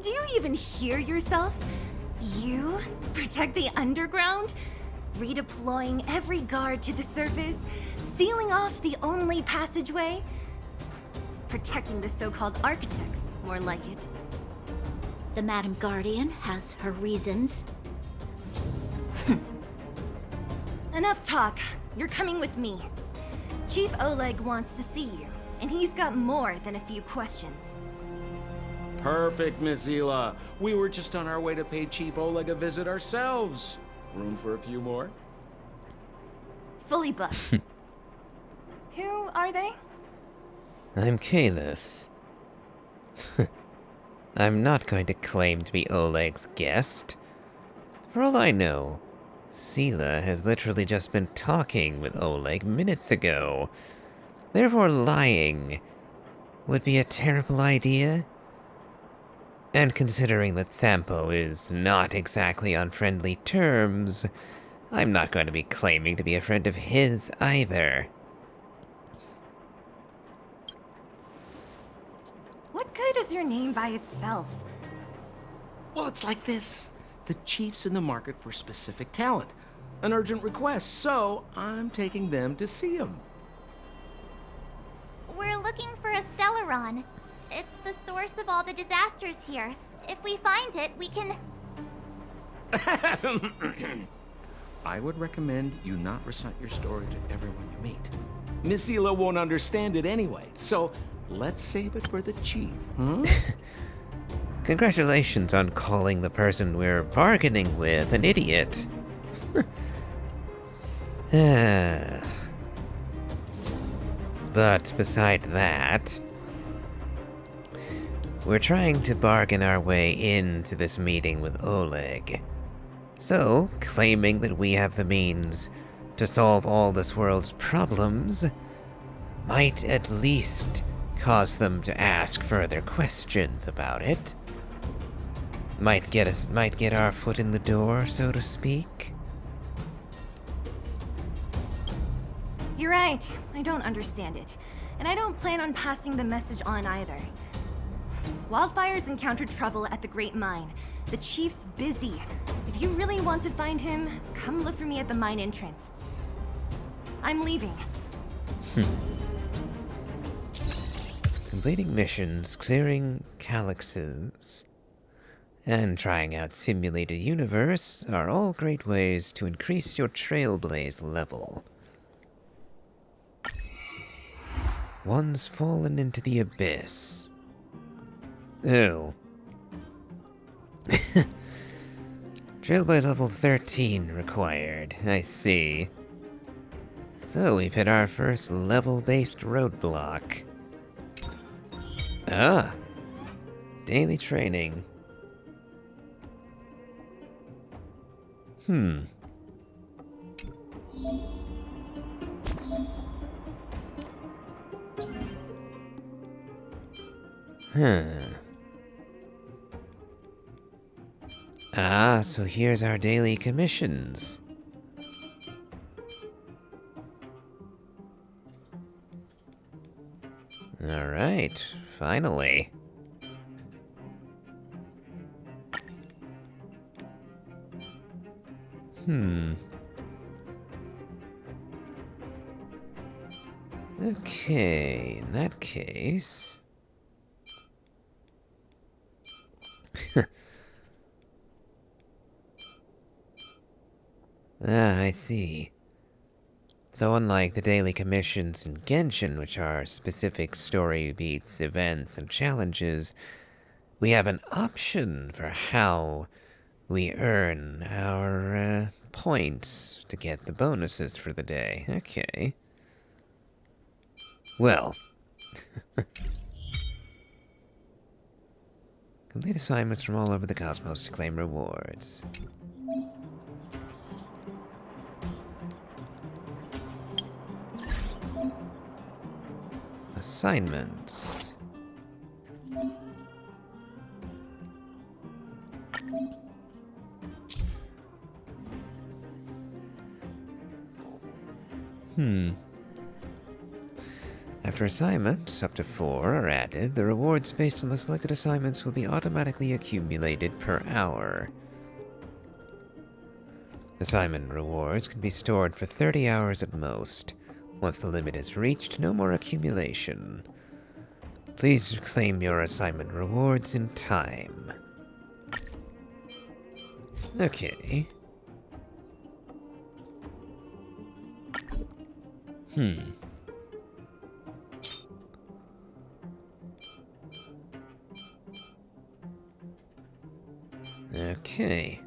Do you even hear yourself? You protect the underground? Redeploying every guard to the surface? Sealing off the only passageway? Protecting the so-called architects, more like it. The Madam Guardian has her reasons. Enough talk. You're coming with me. Chief Oleg wants to see you, and he's got more than a few questions. Perfect, Miss Hila. We were just on our way to pay Chief Oleg a visit ourselves. Room for a few more? Fully booked. Who are they? I'm Kalis. I'm not going to claim to be Oleg's guest. For all I know, Sela has literally just been talking with Oleg minutes ago. Therefore lying would be a terrible idea. And considering that Sampo is not exactly on friendly terms, I'm not going to be claiming to be a friend of his either. What good is your name by itself? Well, it's like this. The chief's in the market for specific talent. An urgent request, so I'm taking them to see him. We're looking for a Stellaron. It's the source of all the disasters here. If we find it, we can... I would recommend you not recite your story to everyone you meet. Miss Hila won't understand it anyway, so let's save it for the chief, huh? Congratulations on calling the person we're bargaining with an idiot. But beside that, we're trying to bargain our way into this meeting with Oleg. So, claiming that we have the means to solve all this world's problems might at least cause them to ask further questions about it. Might get our foot in the door, so to speak. You're right. I don't understand it. And I don't plan on passing the message on either. Wildfire's encountered trouble at the Great Mine. The chief's busy. If you really want to find him, come look for me at the mine entrance. I'm leaving. Completing missions, clearing calyxes, and trying out Simulated Universe are all great ways to increase your Trailblaze level. One's fallen into the abyss. Oh. Trailblaze level 13 required, I see. So we've hit our first level-based roadblock. Ah. Daily training. Ah, so here's our daily commissions. Alright, finally. Okay, in that case... Ah, I see. So unlike the daily commissions in Genshin, which are specific story beats, events, and challenges, we have an option for how we earn our points to get the bonuses for the day. Okay. Well. Complete assignments from all over the cosmos to claim rewards. Assignments. After assignments, up to 4 are added, the rewards based on the selected assignments will be automatically accumulated per hour. Assignment rewards can be stored for 30 hours at most. Once the limit is reached, no more accumulation. Please claim your assignment rewards in time. Okay. Okay.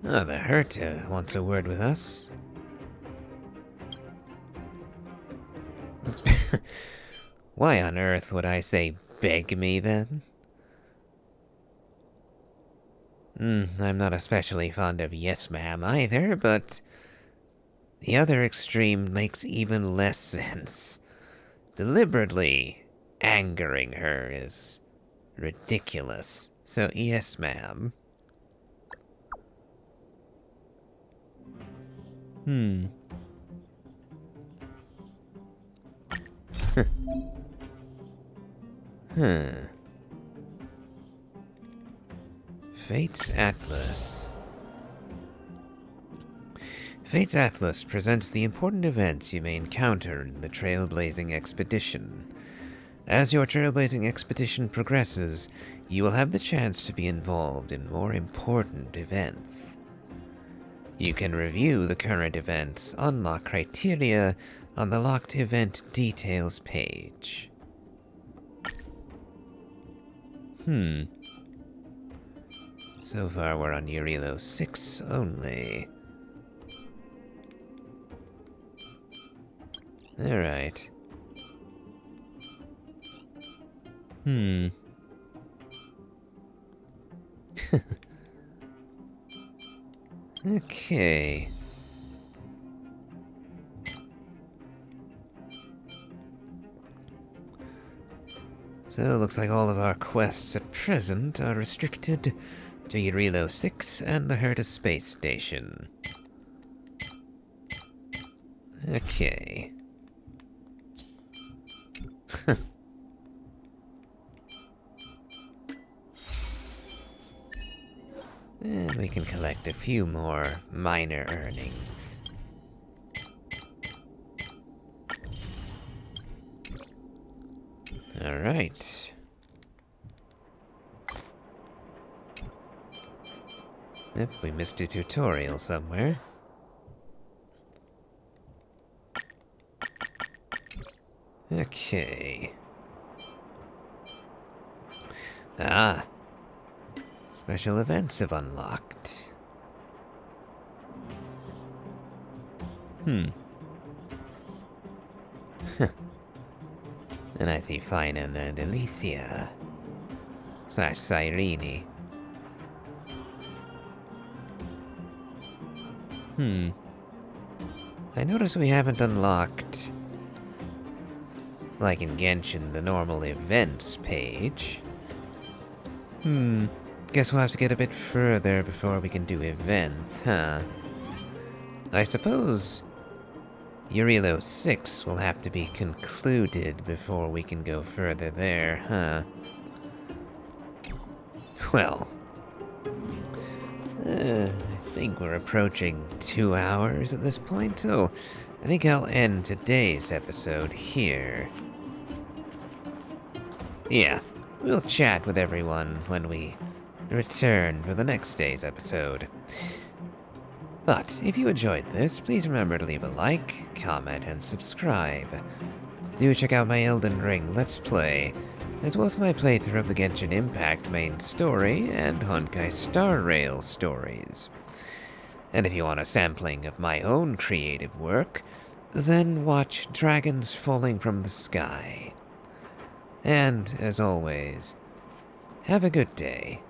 Oh, the Herta wants a word with us. Why on earth would I say beg me then? I'm not especially fond of yes ma'am either, but the other extreme makes even less sense. Deliberately angering her is ridiculous. So yes ma'am. Fate's Atlas. Fate's Atlas presents the important events you may encounter in the Trailblazing Expedition. As your Trailblazing Expedition progresses, you will have the chance to be involved in more important events. You can review the current events, unlock criteria on the locked event details page. So far we're on Eurilo 6 only. Alright. Okay. So it looks like all of our quests at present are restricted to Eurilo 6 and the Herta Space Station. Okay. And we can collect a few more minor earnings. Alright. Yep, we missed a tutorial somewhere. Okay. Ah. Special events have unlocked. And I see Finan and Alicia. / Cyrene. I notice we haven't unlocked, like in Genshin, the normal events page. Guess we'll have to get a bit further before we can do events, huh? I suppose Eurilo 6 will have to be concluded before we can go further there, huh? Well, I think we're approaching 2 hours at this point, so I think I'll end today's episode here. Yeah, we'll chat with everyone when we return for the next day's episode. But if you enjoyed this, please remember to leave a like, comment, and subscribe. Do check out my Elden Ring Let's Play, as well as my playthrough of the Genshin Impact main story and Honkai Star Rail stories. And if you want a sampling of my own creative work, then watch Dragons Falling from the Sky. And, as always, have a good day.